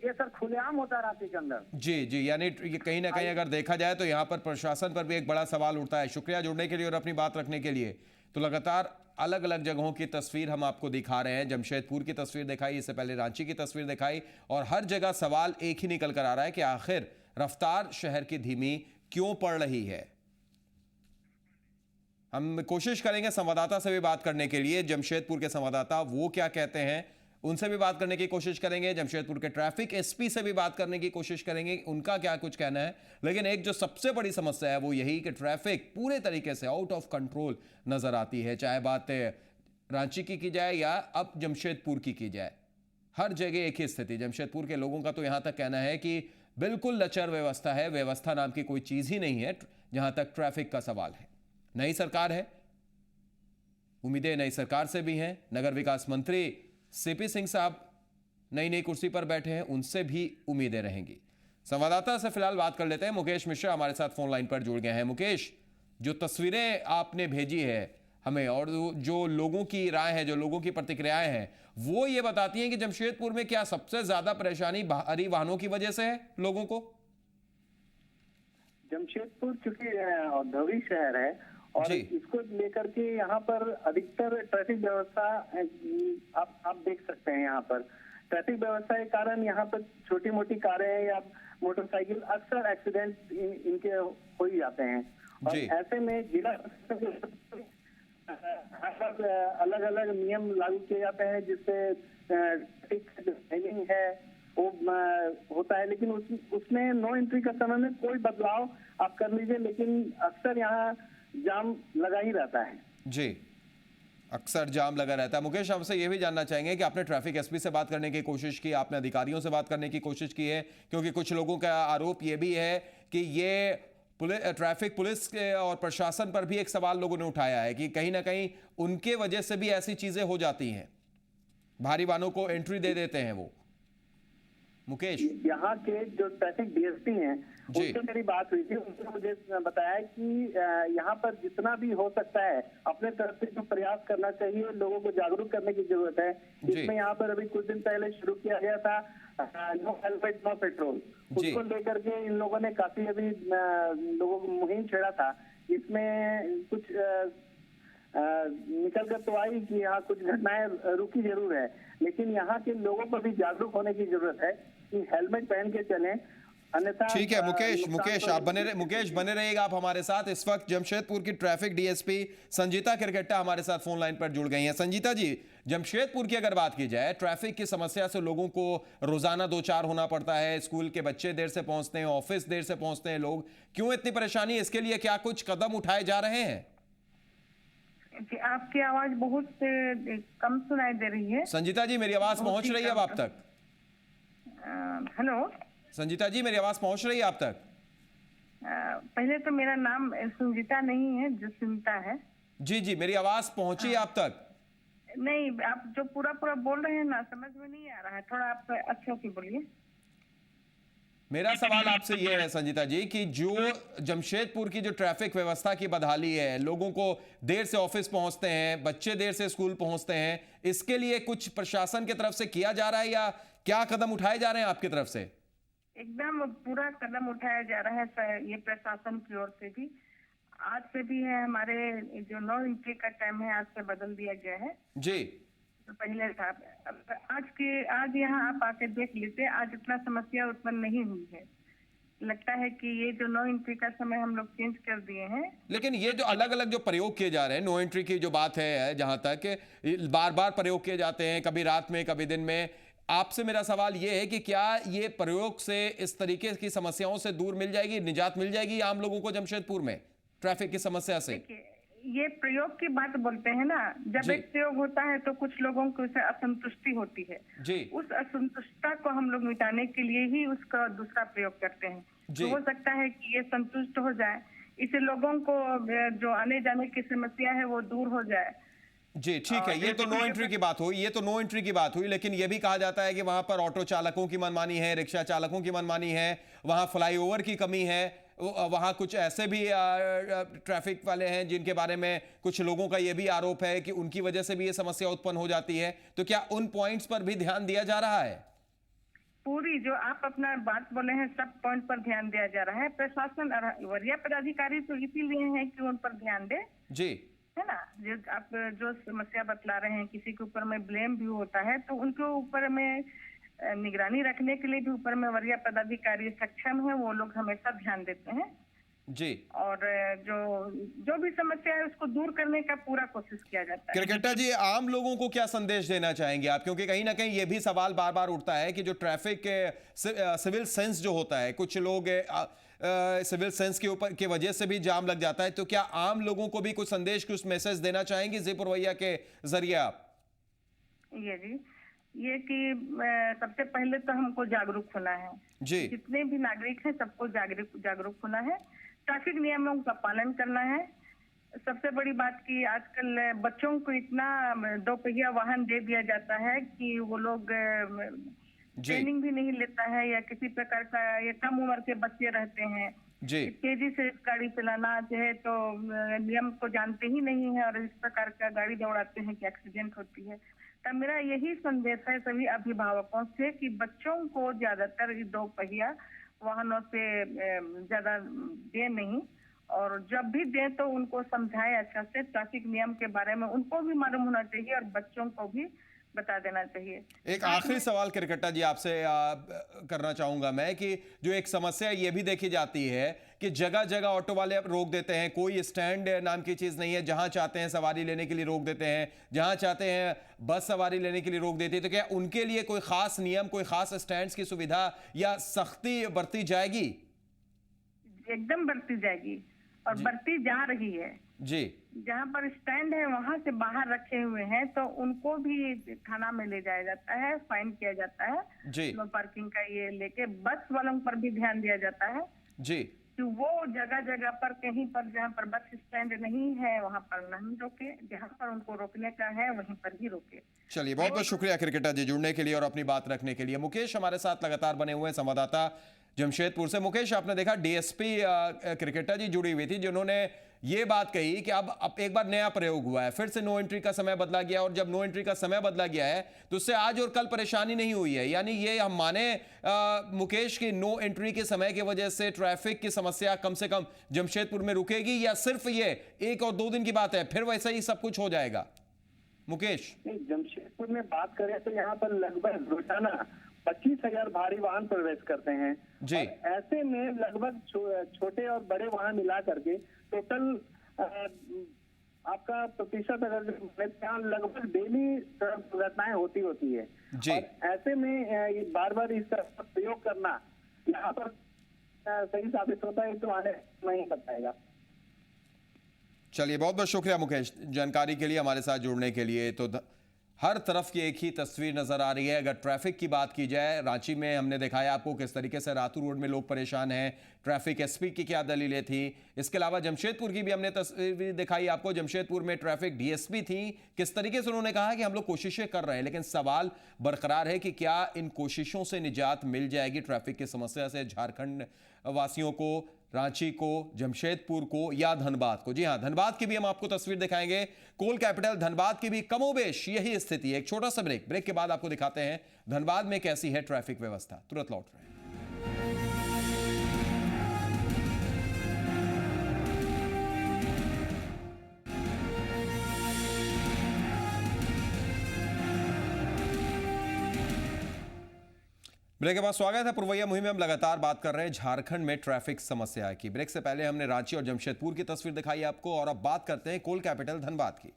ये सर खुलेआम होता है रांची के अंदर। जी जी, यानी ये कहीं ना कहीं अगर देखा जाए तो यहाँ पर प्रशासन पर भी एक बड़ा सवाल उठता है। शुक्रिया जुड़ने के लिए और अपनी बात रखने के लिए। तो लगातार अलग अलग जगहों की तस्वीर हम आपको दिखा रहे हैं। जमशेदपुर की तस्वीर दिखाई, इससे पहले रांची की तस्वीर दिखाई, और हर जगह सवाल एक ही निकल कर आ रहा है कि आखिर रफ्तार शहर की धीमी क्यों पड़ रही है। हम कोशिश करेंगे संवाददाता से भी बात करने के लिए, जमशेदपुर के संवाददाता वो क्या कहते हैं उनसे भी बात करने की कोशिश करेंगे। जमशेदपुर के ट्रैफिक एसपी से भी बात करने की कोशिश करेंगे, उनका क्या कुछ कहना है। लेकिन एक जो सबसे बड़ी समस्या है वो यही कि ट्रैफिक पूरे तरीके से आउट ऑफ कंट्रोल नजर आती है, चाहे बात रांची की जाए या अब जमशेदपुर की जाए। हर जगह एक ही स्थिति। जमशेदपुर के लोगों का तो यहां तक कहना है कि बिल्कुल लचर व्यवस्था है, व्यवस्था नाम की कोई चीज ही नहीं है जहां तक ट्रैफिक का सवाल है। नई सरकार है, उम्मीदें नई सरकार से भी हैं। नगर विकास मंत्री सीपी सिंह साहब नई कुर्सी पर बैठे हैं, उनसे भी उम्मीदें रहेंगी। संवाददाता से फिलहाल बात कर लेते हैं। मुकेश मिश्रा हमारे साथ फोन लाइन पर जुड़ गए हैं। मुकेश, जो तस्वीरें आपने भेजी है हमें और जो लोगों की राय है, जो लोगों की प्रतिक्रियाएं हैं, वो ये बताती हैं कि जमशेदपुर में क्या सबसे ज्यादा परेशानी भारी वाहनों की वजह से है लोगों को? जमशेदपुर चूंकि औद्योगिक शहर है और इसको लेकर के यहाँ पर अधिकतर ट्रैफिक व्यवस्था आप देख सकते हैं। यहाँ पर ट्रैफिक व्यवस्था के कारण यहाँ पर छोटी मोटी कारें या मोटरसाइकिल अक्सर एक्सीडेंट इनके हो ही जाते हैं। और ऐसे में जिला अलग अलग नियम लागू किए जाते हैं जिससे ट्रैफिक है वो होता है, लेकिन उसमें नो एंट्री का समय में कोई बदलाव आप कर लीजिए, लेकिन अक्सर यहाँ जाम लगा ही रहता है। जी, अक्सर जाम लगा रहता है। मुकेश, आपसे ये भी जानना चाहेंगे कि आपने ट्रैफिक एसपी से बात करने की कोशिश की, आपने अधिकारियों से बात करने की कोशिश की है, क्योंकि कुछ लोगों का आरोप ये भी है कि ये ट्रैफिक पुलिस के और प्रशासन पर भी एक सवाल लोगों ने उठाया है कि कहीं ना कहीं उनके वजह से भी ऐसी चीजें हो जाती हैं, भारी वाहनों को एंट्री दे देते हैं वो। मुकेश, यहाँ के जो ट्रैफिक डीएसपी हैं उनसे मेरी बात हुई थी, उन्होंने मुझे बताया कि यहाँ पर जितना भी हो सकता है अपने तरफ से जो प्रयास करना चाहिए, लोगों को जागरूक करने की जरूरत है। इसमें यहाँ पर अभी कुछ दिन पहले शुरू किया गया था नो हेलमेट नो पेट्रोल, उसको लेकर के इन लोगों ने काफी अभी लोगों को मुहिम छेड़ा था। इसमें कुछ निकल कर तो आई कि यहाँ कुछ घटनाएं रुकी जरूर है, लेकिन यहाँ के लोगों पर भी जागरूक होने की जरूरत है कि हेलमेट पहन के चलें अन्यथा ठीक है मुकेश आप बने रहिएगा आप हमारे साथ। इस वक्त जमशेदपुर की ट्रैफिक डीएसपी संजीता किरकेट्टा हमारे साथ फोन लाइन पर जुड़ गई हैं। संजीता जी, जमशेदपुर की अगर बात की जाए, ट्रैफिक की समस्या से लोगों को रोजाना दो चार होना पड़ता है, स्कूल के बच्चे देर से पहुंचते हैं, ऑफिस देर से पहुंचते हैं लोग, क्यों इतनी परेशानी? इसके लिए क्या कुछ कदम उठाए जा रहे हैं? आपकी आवाज बहुत कम सुनाई दे रही है। संजीता जी मेरी आवाज पहुंच रही है अब आप तक? हेलो संजीता जी मेरी आवाज पहुंच रही है आप तक? पहले तो मेरा नाम संजीता नहीं है, जसविंता है। जी मेरी आवाज पहुंची आप तक? नहीं, आप जो पूरा बोल रहे हैं ना, समझ में नहीं आ रहा है, थोड़ा आप अच्छे से बोलिए। मेरा सवाल आपसे ये है संजीता जी कि जो जमशेदपुर की जो ट्रैफिक व्यवस्था की बदहाली है, लोगों को देर से ऑफिस पहुंचते हैं, बच्चे देर से स्कूल पहुंचते हैं, इसके लिए कुछ प्रशासन की तरफ से किया जा रहा है या क्या कदम उठाए जा रहे हैं आपकी तरफ से? एकदम पूरा कदम उठाया जा रहा है ये प्रशासन की ओर से भी। आज से भी है, हमारे जो नो एंट्री का टाइम है आज से बदल दिया गया है जी। तो पहले था, आज यहाँ आप आके देख लेते, आज इतना समस्या उत्पन्न नहीं हुई है। लगता है कि ये जो नो एंट्री का समय हम लोग चेंज कर दिए हैं। लेकिन ये जो अलग अलग जो प्रयोग किए जा रहे हैं, नो एंट्री की जो बात है, जहां तक बार बार प्रयोग किए जाते हैं, कभी रात में कभी दिन में, आपसे मेरा सवाल ये है कि क्या ये प्रयोग से इस तरीके की समस्याओं से दूर मिल जाएगी, निजात मिल जाएगी आम लोगों को जमशेदपुर में ट्रैफिक की समस्या से? ये प्रयोग की बात बोलते हैं ना, जब एक प्रयोग होता है तो कुछ लोगों को उससे असंतुष्टि होती है जी। उस असंतुष्टता को हम लोग मिटाने के लिए ही उसका दूसरा प्रयोग करते हैं। तो हो सकता है कि ये संतुष्ट हो जाए, इससे लोगों को जो आने जाने की समस्या है वो दूर हो जाए। जी ठीक है, ये तो नो एंट्री की बात हुई, लेकिन ये भी कहा जाता है कि वहां पर ऑटो चालकों की मनमानी है, रिक्शा चालकों की मनमानी है, वहां फ्लाईओवर की कमी है, वहां कुछ ऐसे भी ट्रैफिक वाले हैं जिनके बारे में कुछ लोगों का ये भी आरोप है कि उनकी वजह से भी ये समस्या उत्पन्न हो जाती है। तो क्या उन पॉइंट्स पर भी ध्यान दिया जा रहा है? पूरी जो आप अपना बात बोले हैं सब पॉइंट पर ध्यान दिया जा रहा है। प्रशासन वरीय पदाधिकारी तो इसीलिए हैं कि उन पर ध्यान दे जी, है ना। जो आप जो समस्या बतला रहे हैं, किसी के ऊपर में ब्लेम भी होता है तो उनके ऊपर में निगरानी रखने के लिए भी ऊपर में वरीय पदाधिकारी सक्षम है, वो लोग हमेशा ध्यान देते हैं जी। और जो भी समस्या है उसको दूर करने का पूरा कोशिश किया जाता है। किरकेट्टा जी, आम लोगों को क्या संदेश देना चाहेंगे आप? क्योंकि कहीं ना कहीं ये भी सवाल बार बार उठता है कि जो ट्रैफिक सिविल सेंस जो होता है, कुछ लोग सिविल सेंस के ऊपर की वजह से भी जाम लग जाता है, तो क्या आम लोगों को भी कुछ संदेश, कुछ मैसेज देना चाहेंगे जयपुर वैया के जरिए आप? ये कि सबसे पहले तो हमको जागरूक होना है जी। जितने भी नागरिक हैं सबको जागरूक होना है, ट्रैफिक नियमों का पालन करना है। सबसे बड़ी बात कि आजकल बच्चों को इतना दो पहिया वाहन दे दिया जाता है कि वो लोग ट्रेनिंग भी नहीं लेता है या किसी प्रकार का, ये कम उम्र के बच्चे रहते हैं जी। तेजी से गाड़ी चलाना है तो नियम को जानते ही नहीं है और इस प्रकार का गाड़ी दौड़ाते हैं कि एक्सीडेंट होती है। तो मेरा यही संदेश है सभी अभिभावकों से कि बच्चों को ज्यादातर दो पहिया वाहनों से ज्यादा दे नहीं, और जब भी दे तो उनको समझाए अच्छा से, ट्रैफिक नियम के बारे में उनको भी मालूम होना चाहिए और बच्चों को भी बता देना चाहिए। एक आखिरी सवाल किरकेट्टा जी आपसे करना चाहूंगा मैं कि जो एक समस्या ये भी देखी जाती है कि जगह जगह ऑटो वाले रोक देते हैं, कोई स्टैंड नाम की चीज नहीं है, जहां चाहते हैं सवारी लेने के लिए रोक देते हैं, जहां चाहते हैं बस सवारी लेने के लिए रोक देते हैं। तो क्या उनके लिए कोई खास नियम, कोई खास स्टैंड की सुविधा या सख्ती बरती जाएगी? एकदम बरती जाएगी और बरती जा रही है जी। जहाँ पर स्टैंड है वहाँ से बाहर रखे हुए हैं तो उनको भी थाना में ले जाया जाता है, फाइन किया जाता है जी। नो पार्किंग का ये लेके बस वालों पर भी ध्यान दिया जाता है जी कि वो जगह जगह पर कहीं पर जहाँ पर बस स्टैंड नहीं है वहाँ पर नहीं रोके, जहाँ पर उनको रोकने का है वहीं पर ही रोके। चलिए, बहुत बहुत शुक्रिया किरकेट्टा जी जुड़ने के लिए और अपनी बात रखने के लिए। मुकेश हमारे साथ लगातार बने हुए हैं, संवाददाता जमशेदपुर से। मुकेश, आपने देखा डीएसपी किरकेट्टा जी जुड़ी हुई थी जिन्होंने ये बात कही कि अब एक बार नया प्रयोग हुआ है, फिर से नो एंट्री का समय बदला गया, और जब नो एंट्री का समय बदला गया है तो उससे आज और कल परेशानी नहीं हुई है। यानी ये हम माने मुकेश की नो एंट्री के समय की वजह से ट्रैफिक की समस्या कम से कम जमशेदपुर में रुकेगी, या सिर्फ ये 1 और 2 दिन की बात है, फिर वैसा ही सब कुछ हो जाएगा? मुकेश, जमशेदपुर में बात करें तो यहाँ पर लगभग रोजाना 25,000 भारी वाहन प्रवेश करते हैं जी। और ऐसे में लगभग छोटे और बड़े वाहन मिला करके टोटल आपका प्रतिशत अगर लगभग डेली सड़क दुर्घटनाएं होती है जी। और ऐसे में बार बार इस तरह का प्रयोग करना यहाँ पर सही साबित होता है तो आने नहीं बताएगा। चलिए, बहुत बहुत शुक्रिया मुकेश जानकारी के लिए, हमारे साथ जुड़ने के लिए। तो हर तरफ की एक ही तस्वीर नजर आ रही है। अगर ट्रैफिक की बात की जाए, रांची में हमने दिखाया आपको किस तरीके से रातू रोड में लोग परेशान हैं, ट्रैफिक एसपी की क्या दलीलें थी। इसके अलावा जमशेदपुर की भी हमने तस्वीर दिखाई आपको, जमशेदपुर में ट्रैफिक डीएसपी थी, किस तरीके से उन्होंने कहा कि हम लोग कोशिशें कर रहे हैं, लेकिन सवाल बरकरार है कि क्या इन कोशिशों से निजात मिल जाएगी ट्रैफिक की समस्या से झारखंड वासियों को, रांची को, जमशेदपुर को या धनबाद को। जी हां, धनबाद की भी हम आपको तस्वीर दिखाएंगे। कोल कैपिटल धनबाद की भी कमोबेश यही स्थिति है। एक छोटा सा ब्रेक के बाद आपको दिखाते हैं धनबाद में कैसी है ट्रैफिक व्यवस्था। तुरंत लौट रहे हैं। ब्रेक के बाद स्वागत है पुरवैया मुहिम में। हम लगातार बात कर रहे हैं झारखंड में ट्रैफिक समस्या की। ब्रेक से पहले हमने रांची और जमशेदपुर की तस्वीर दिखाई आपको, और अब बात करते हैं कोल कैपिटल धनबाद की।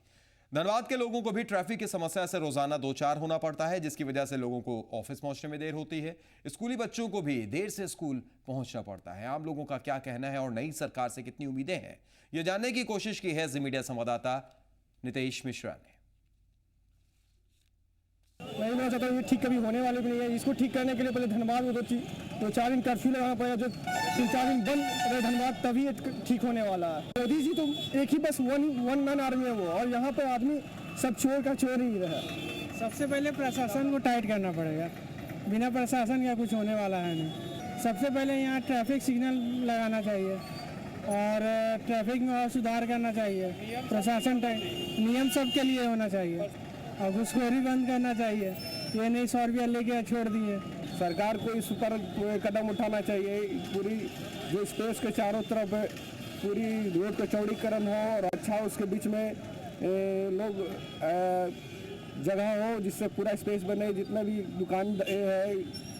धनबाद के लोगों को भी ट्रैफिक की समस्या से रोजाना दो चार होना पड़ता है, जिसकी वजह से लोगों को ऑफिस पहुंचने में देर होती है। स्कूली बच्चों को भी देर से स्कूल पहुंचना पड़ता है। आम लोगों का क्या कहना है और नई सरकार से कितनी उम्मीदें हैं, ये जानने की कोशिश की है जी मीडिया संवाददाता नितेश मिश्रा ने। मैं चाहता हूँ ये ठीक कभी होने वाले भी नहीं है। इसको ठीक करने के लिए पहले धनबाद में दो चार दिन कर्फ्यू लगाना पड़ेगा, जो 3-4 दिन बंद रहे धनबाद, तभी ठीक होने वाला है। मोदी जी तो एक ही बस वन मैन आर्मी है वो, और यहाँ पे आदमी सब चोर ही रहा। सबसे पहले प्रशासन को टाइट करना पड़ेगा, बिना प्रशासन का कुछ होने वाला है नहीं। सबसे पहले यहाँ ट्रैफिक सिग्नल लगाना चाहिए और ट्रैफिक में और सुधार करना चाहिए। प्रशासन नियम सबके लिए होना चाहिए और घुसखोरी बंद करना चाहिए। ये नहीं 100 रुपया लेके छोड़ दिए। सरकार को इस पर कदम उठाना चाहिए। पूरी जो स्पेस के चारों तरफ पूरी रोड का चौड़ीकरण हो और अच्छा उसके बीच में लोग जगह हो जिससे पूरा स्पेस बने। जितना भी दुकान है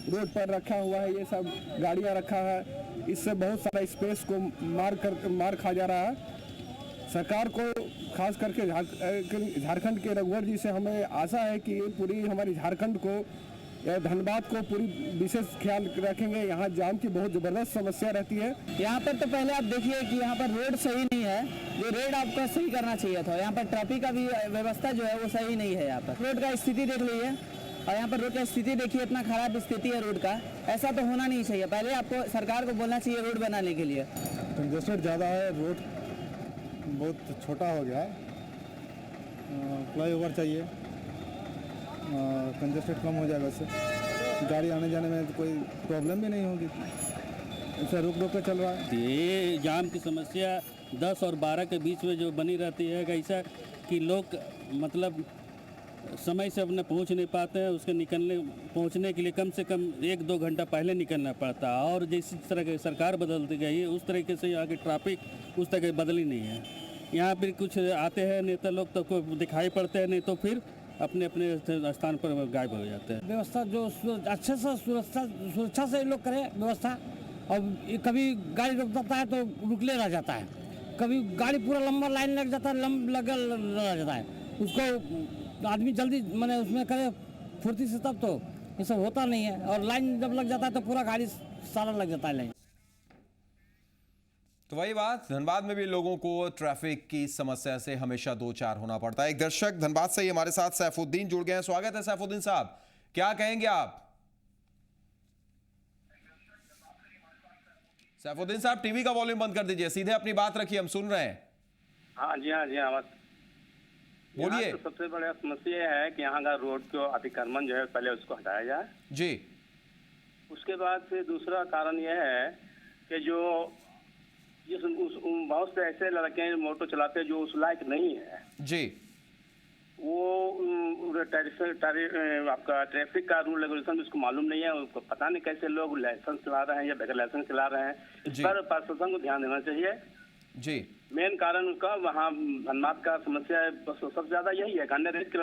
रोड पर रखा हुआ है, ये सब गाड़ियाँ रखा है, इससे बहुत सारा स्पेस को मार खा जा रहा है। सरकार को खास करके झारखंड के रघुवर जी से हमें आशा है कि ये पूरी हमारी झारखंड को या धनबाद को पूरी विशेष ख्याल रखेंगे। यहाँ जाम की बहुत ज़बरदस्त समस्या रहती है। यहाँ पर तो पहले आप देखिए कि यहाँ पर रोड सही नहीं है, जो रोड आपका सही करना चाहिए था। यहाँ पर ट्रैफिक का भी व्यवस्था जो है वो सही नहीं है। यहाँ पर रोड का स्थिति देख लीजिए, और यहाँ पर रोड का स्थिति देखिए, इतना खराब स्थिति है रोड का। ऐसा तो होना नहीं चाहिए। पहले आपको सरकार को बोलना चाहिए रोड बनाने के लिए। कंजेस्टेड ज़्यादा है, रोड बहुत छोटा हो गया है, फ्लाईओवर चाहिए, कंजेस्टेड कम हो जाएगा, उससे गाड़ी आने जाने में कोई प्रॉब्लम भी नहीं होगी। ऐसा रुक के चल रहा है। ये जाम की समस्या 10 और 12 के बीच में जो बनी रहती है, ऐसा कि लोग मतलब समय से अपने पहुंच नहीं पाते हैं। उसके पहुंचने के लिए कम से कम 1-2 घंटा पहले निकलना पड़ता है। और जिस तरह की सरकार बदलती गई है उस तरीके से यहाँ की ट्रैफिक उस तरह की बदली नहीं है। यहाँ पर कुछ आते हैं नेता लोग तो कोई दिखाई पड़ते हैं, नहीं तो फिर अपने अपने स्थान पर गायब हो जाते हैं। व्यवस्था जो अच्छे से सुरक्षा से लोग करें व्यवस्था। और कभी गाड़ी रुक जाता है तो रुकले रह जाता है, कभी गाड़ी पूरा लंबा लाइन लग जाता है, लगा रह जाता है। उसको आदमी जल्दी मैंने उसमें करे फुर्ती से, तब तो ये सब होता नहीं है। और लाइन जब लग जाता है तो पूरा गाड़ी सारा लग जाता है लाइन। तो वही बात, धनबाद में भी लोगों को ट्रैफिक की समस्या से हमेशा दो चार होना पड़ता है। एक दर्शक धनबाद से ही हमारे साथ सैफुद्दीन जुड़ गए हैं। स्वागत है सैफुद्दीन साहब, क्या कहेंगे आप? सैफुद्दीन साहब टीवी का वॉल्यूम बंद कर दीजिए, सीधे अपनी बात रखिए, हम सुन रहे हैं। हाँ जी, आवाज बोलिए। तो सबसे बड़ा समस्या यह है कि यहाँ का रोड को अतिक्रमण जो है पहले उसको हटाया जाए जी। उसके बाद फिर दूसरा कारण यह है कि जो बहुत से ऐसे लड़के हैं मोटर चलाते हैं जो उस लायक नहीं है जी। वो आपका ट्रैफिक का रूल रेगुलेशन उसको मालूम नहीं है। उसको पता नहीं कैसे लोग लाइसेंस चला रहे हैं या बगैर लाइसेंस चला रहे हैं। इस पर प्रशासन को ध्यान देना चाहिए जी। मेन कारण उसका वहाँ धनबाद का समस्या सबसे ज्यादा यही है। अन्य रेट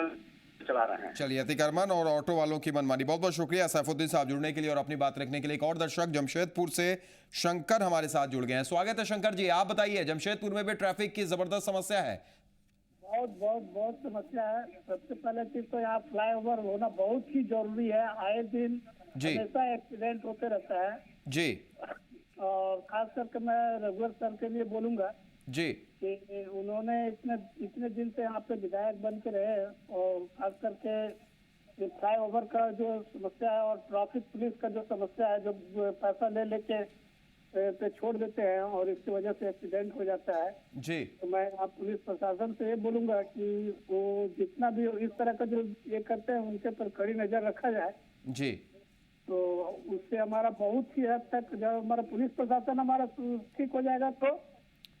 चला रहे हैं। चलिए, अतिक्रमण और ऑटो वालों की मनमानी। बहुत बहुत शुक्रिया सैफुद्दीन साहब जुड़ने के लिए और अपनी बात रखने के लिए। एक और दर्शक जमशेदपुर से शंकर हमारे साथ जुड़ गए हैं। स्वागत है शंकर जी, आप बताइए, जमशेदपुर में भी ट्रैफिक की जबरदस्त समस्या है। बहुत समस्या है। सबसे पहले चीज तो यहाँ फ्लाईओवर होना बहुत ही जरूरी है। आए दिन हमेशा एक्सीडेंट होते रहता है जी, और खास करके मैं रघुवर सर के लिए बोलूंगा जी कि उन्होंने इतने दिन से यहाँ पे विधायक बन के रहे, और खास करके फ्लाईओवर का जो समस्या है और ट्रैफिक पुलिस का जो समस्या है, जो पैसा ले लेके पे छोड़ देते हैं और इसकी वजह से एक्सीडेंट हो जाता है जी। तो मैं आप पुलिस प्रशासन से ये बोलूंगा कि वो जितना भी इस तरह का जो ये करते हैं उनके पर कड़ी नजर रखा जाए जी। तो उससे हमारा बहुत ही हद तक जब हमारा पुलिस प्रशासन हमारा ठीक हो जाएगा तो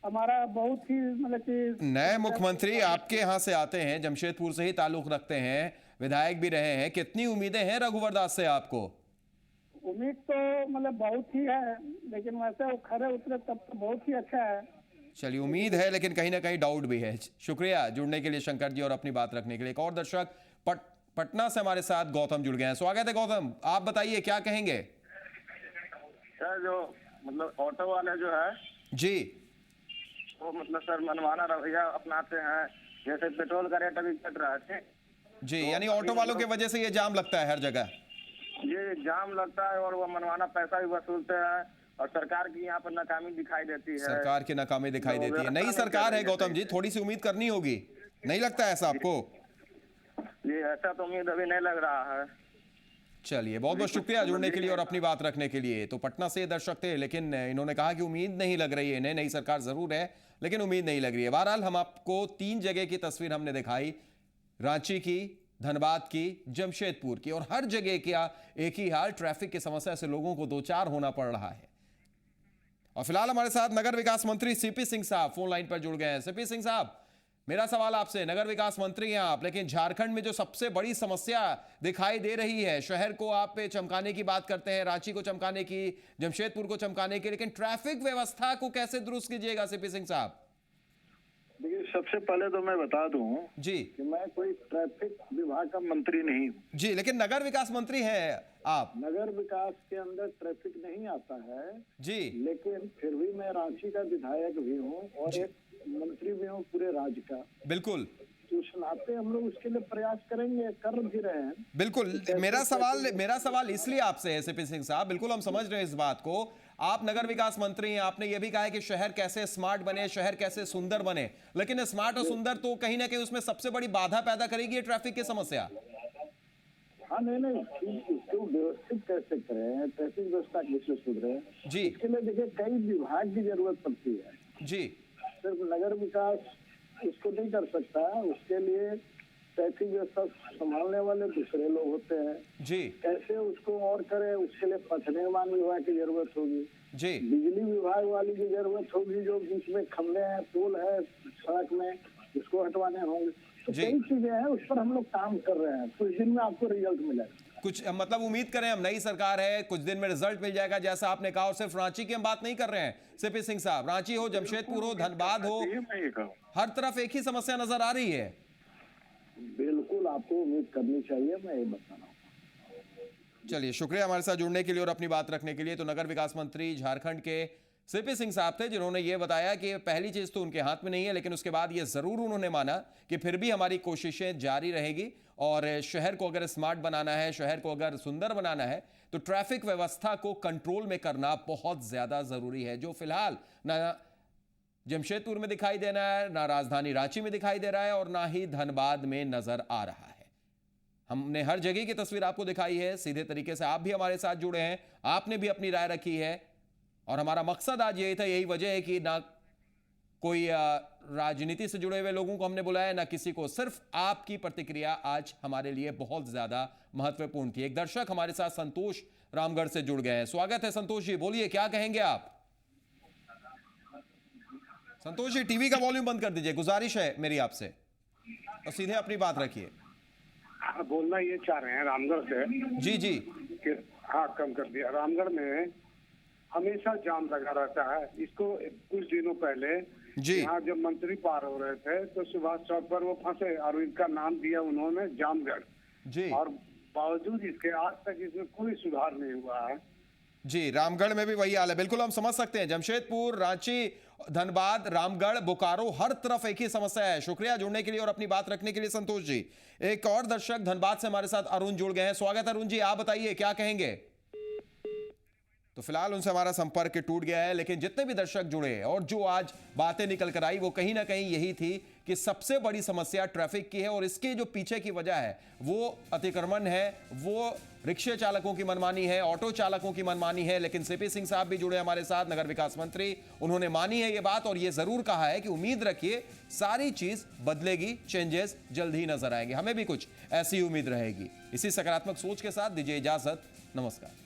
हमारा बहुत ही मतलब कि नए मुख्यमंत्री आपके यहाँ से आते हैं, जमशेदपुर से ही ताल्लुक रखते हैं, विधायक भी रहे हैं, कितनी उम्मीदें हैं रघुवर दास से आपको? उम्मीद तो मतलब बहुत ही है, लेकिन वैसे वो खरे उतरे तब तो बहुत ही अच्छा है। चलिए, उम्मीद है लेकिन कहीं ना कहीं डाउट भी है। शुक्रिया जुड़ने के लिए शंकर जी और अपनी बात रखने के लिए। एक और दर्शक पटना से हमारे साथ गौतम जुड़ गए हैं। स्वागत है गौतम, आप बताइए क्या कहेंगे? सर जो मतलब ऑटो वाले जो है जी, वो मतलब सर मनमाना रवैया अपनाते हैं। जैसे पेट्रोल का रेट अभी घट रहा है जी, यानी ऑटो वालों की वजह से ये जाम लगता है हर जगह। ये जाम लगता है और वो मनमाना पैसा भी वसूलते हैं और सरकार की यहाँ पर नाकामी दिखाई देती है। सरकार की नाकामी दिखाई देती है। नई सरकार है गौतम जी, थोड़ी सी उम्मीद करनी होगी, नहीं लगता ऐसा आपको? ये ऐसा तो उम्मीद अभी नहीं लग रहा है। चलिए, बहुत बहुत शुक्रिया जुड़ने के लिए और अपनी बात रखने के लिए। तो पटना से दर्शक थे, लेकिन इन्होंने कहा कि उम्मीद नहीं लग रही है इन्हें। नई सरकार जरूर है लेकिन उम्मीद नहीं लग रही है। बहरहाल हम आपको 3 जगह की तस्वीर हमने दिखाई, रांची की, धनबाद की, जमशेदपुर की, और हर जगह का एक ही हाल, ट्रैफिक की समस्या से लोगों को 2-4 होना पड़ रहा है। और फिलहाल हमारे साथ नगर विकास मंत्री सीपी सिंह साहब फोन लाइन पर जुड़ गए हैं। सीपी सिंह साहब, मेरा सवाल आपसे, नगर विकास मंत्री हैं आप, लेकिन झारखंड में जो सबसे बड़ी समस्या दिखाई दे रही है, शहर को आप चमकाने की बात करते हैं, रांची को चमकाने की, जमशेदपुर को चमकाने की, लेकिन ट्रैफिक व्यवस्था को कैसे दुरुस्त कीजिएगा सीपी सिंह साहब? देखिए, सबसे पहले तो मैं बता दूं जी कि मैं कोई ट्रैफिक विभाग का मंत्री नहीं हूं जी, लेकिन नगर विकास मंत्री हैं आप। नगर विकास के अंदर ट्रैफिक नहीं आता है जी, लेकिन फिर भी मैं रांची का विधायक भी हूं और एक मंत्री भी हूं पूरे राज्य का। बिल्कुल, तो उस नाते हम लोग उसके लिए प्रयास करेंगे, कर भी रहे हैं। बिल्कुल। मेरा सवाल इसलिए आपसे है सीपी सिंह साहब, बिल्कुल हम समझ रहे हैं इस बात को। आप नगर विकास मंत्री हैं, आपने ये भी कहा है कि शहर कैसे स्मार्ट बने, शहर कैसे सुंदर बने, लेकिन स्मार्ट और सुंदर तो कहीं ना कहीं उसमें सबसे बड़ी बाधा पैदा करेगी ये ट्रैफिक की समस्या। हाँ, नहीं, इसको व्यवस्थित कैसे करें, ट्रैफिक व्यवस्था कैसे सुधरे जी, इसके लिए देखिए कई विभाग की जरूरत पड़ती है जी। सिर्फ नगर विकास उसको नहीं कर सकता, उसके लिए ट्रैफिक व्यवस्था संभालने वाले दूसरे लोग होते हैं जी। कैसे उसको और करे, उसके लिए पथ निर्माण विभाग की जरूरत होगी जी, बिजली विभाग वाली की जरूरत होगी, जो बीच में खंभे हैं, पोल है सड़क में, उसको हटवाने होंगे। तो कई चीजें हैं, उस पर हम लोग काम कर रहे हैं। कुछ दिन में आपको रिजल्ट मिलेगा। कुछ मतलब उम्मीद करें हम, नई सरकार है, कुछ दिन में रिजल्ट मिल जाएगा जैसा आपने कहा। और सिर्फ रांची की हम बात नहीं कर रहे हैं सीपी सिंह साहब, रांची हो, जमशेदपुर हो, धनबाद हो, हर तरफ एक ही समस्या नजर आ रही है। बिल्कुल, आपको उम्मीद करनी चाहिए, मैं ये बता रहा हूँ। चलिए, शुक्रिया हमारे साथ जुड़ने के लिए और अपनी बात रखने के लिए। तो नगर विकास मंत्री झारखंड के सीपी सिंह साहब थे, जिन्होंने ये बताया कि पहली चीज तो उनके हाथ में नहीं है, लेकिन उसके बाद ये जरूर उन्होंने माना कि फिर भी हमारी कोशिशें जारी रहेगी और शहर को अगर स्मार्ट बनाना है, शहर को अगर सुंदर बनाना है, तो ट्रैफिक व्यवस्था को कंट्रोल में करना बहुत ज्यादा जरूरी है, जो फिलहाल ना जमशेदपुर में दिखाई दे रहा है, ना राजधानी रांची में दिखाई दे रहा है और ना ही धनबाद में नजर आ रहा है। हमने हर जगह की तस्वीर आपको दिखाई है, सीधे तरीके से आप भी हमारे साथ जुड़े हैं, आपने भी अपनी राय रखी है और हमारा मकसद आज यही था, यही वजह है कि ना कोई राजनीति से जुड़े हुए लोगों को हमने बुलाया, ना किसी को, सिर्फ आपकी प्रतिक्रिया आज हमारे लिए बहुत ज्यादा महत्वपूर्ण थी। एक दर्शक हमारे साथ संतोष रामगढ़ से जुड़ गए हैं। स्वागत है संतोष जी, बोलिए क्या कहेंगे आप? संतोष जी, टीवी का वॉल्यूम बंद कर दीजिए, गुजारिश है मेरी आपसे, और सीधे अपनी बात रखिए। बोलना ये चाह रहे हैं रामगढ़ से जी जी कि हाँ, कम कर दिया। रामगढ़ में हमेशा जाम लगा रहता है। इसको कुछ दिनों पहले यहाँ जब मंत्री पार हो रहे थे तो सुभाष चौक पर वो फंसे और इनका नाम दिया उन्होंने जामगढ़ जी। और बावजूद इसके आज तक इसमें कोई सुधार नहीं हुआ है जी। रामगढ़ में भी वही हाल है, बिल्कुल हम समझ सकते हैं। जमशेदपुर, रांची, धनबाद, रामगढ़, बोकारो, हर तरफ एक ही समस्या है। शुक्रिया जुड़ने के लिए और अपनी बात रखने के लिए संतोष जी। एक और दर्शक धनबाद से हमारे साथ अरुण जुड़ गए हैं। स्वागत अरुण जी, आप बताइए क्या कहेंगे। तो फिलहाल उनसे हमारा संपर्क टूट गया है, लेकिन जितने भी दर्शक जुड़े और जो आज बातें निकल कर आई वो कहीं ना कहीं यही थी कि सबसे बड़ी समस्या ट्रैफिक की है और इसके जो पीछे की वजह है वो अतिक्रमण है, वो रिक्शे चालकों की मनमानी है, ऑटो चालकों की मनमानी है। लेकिन सीपी सिंह साहब भी जुड़े हमारे साथ, नगर विकास मंत्री, उन्होंने मानी है ये बात और ये जरूर कहा है कि उम्मीद रखिए सारी चीज बदलेगी, चेंजेस जल्द ही नजर आएंगे। हमें भी कुछ ऐसी उम्मीद रहेगी। इसी सकारात्मक सोच के साथ दीजिए इजाजत, नमस्कार।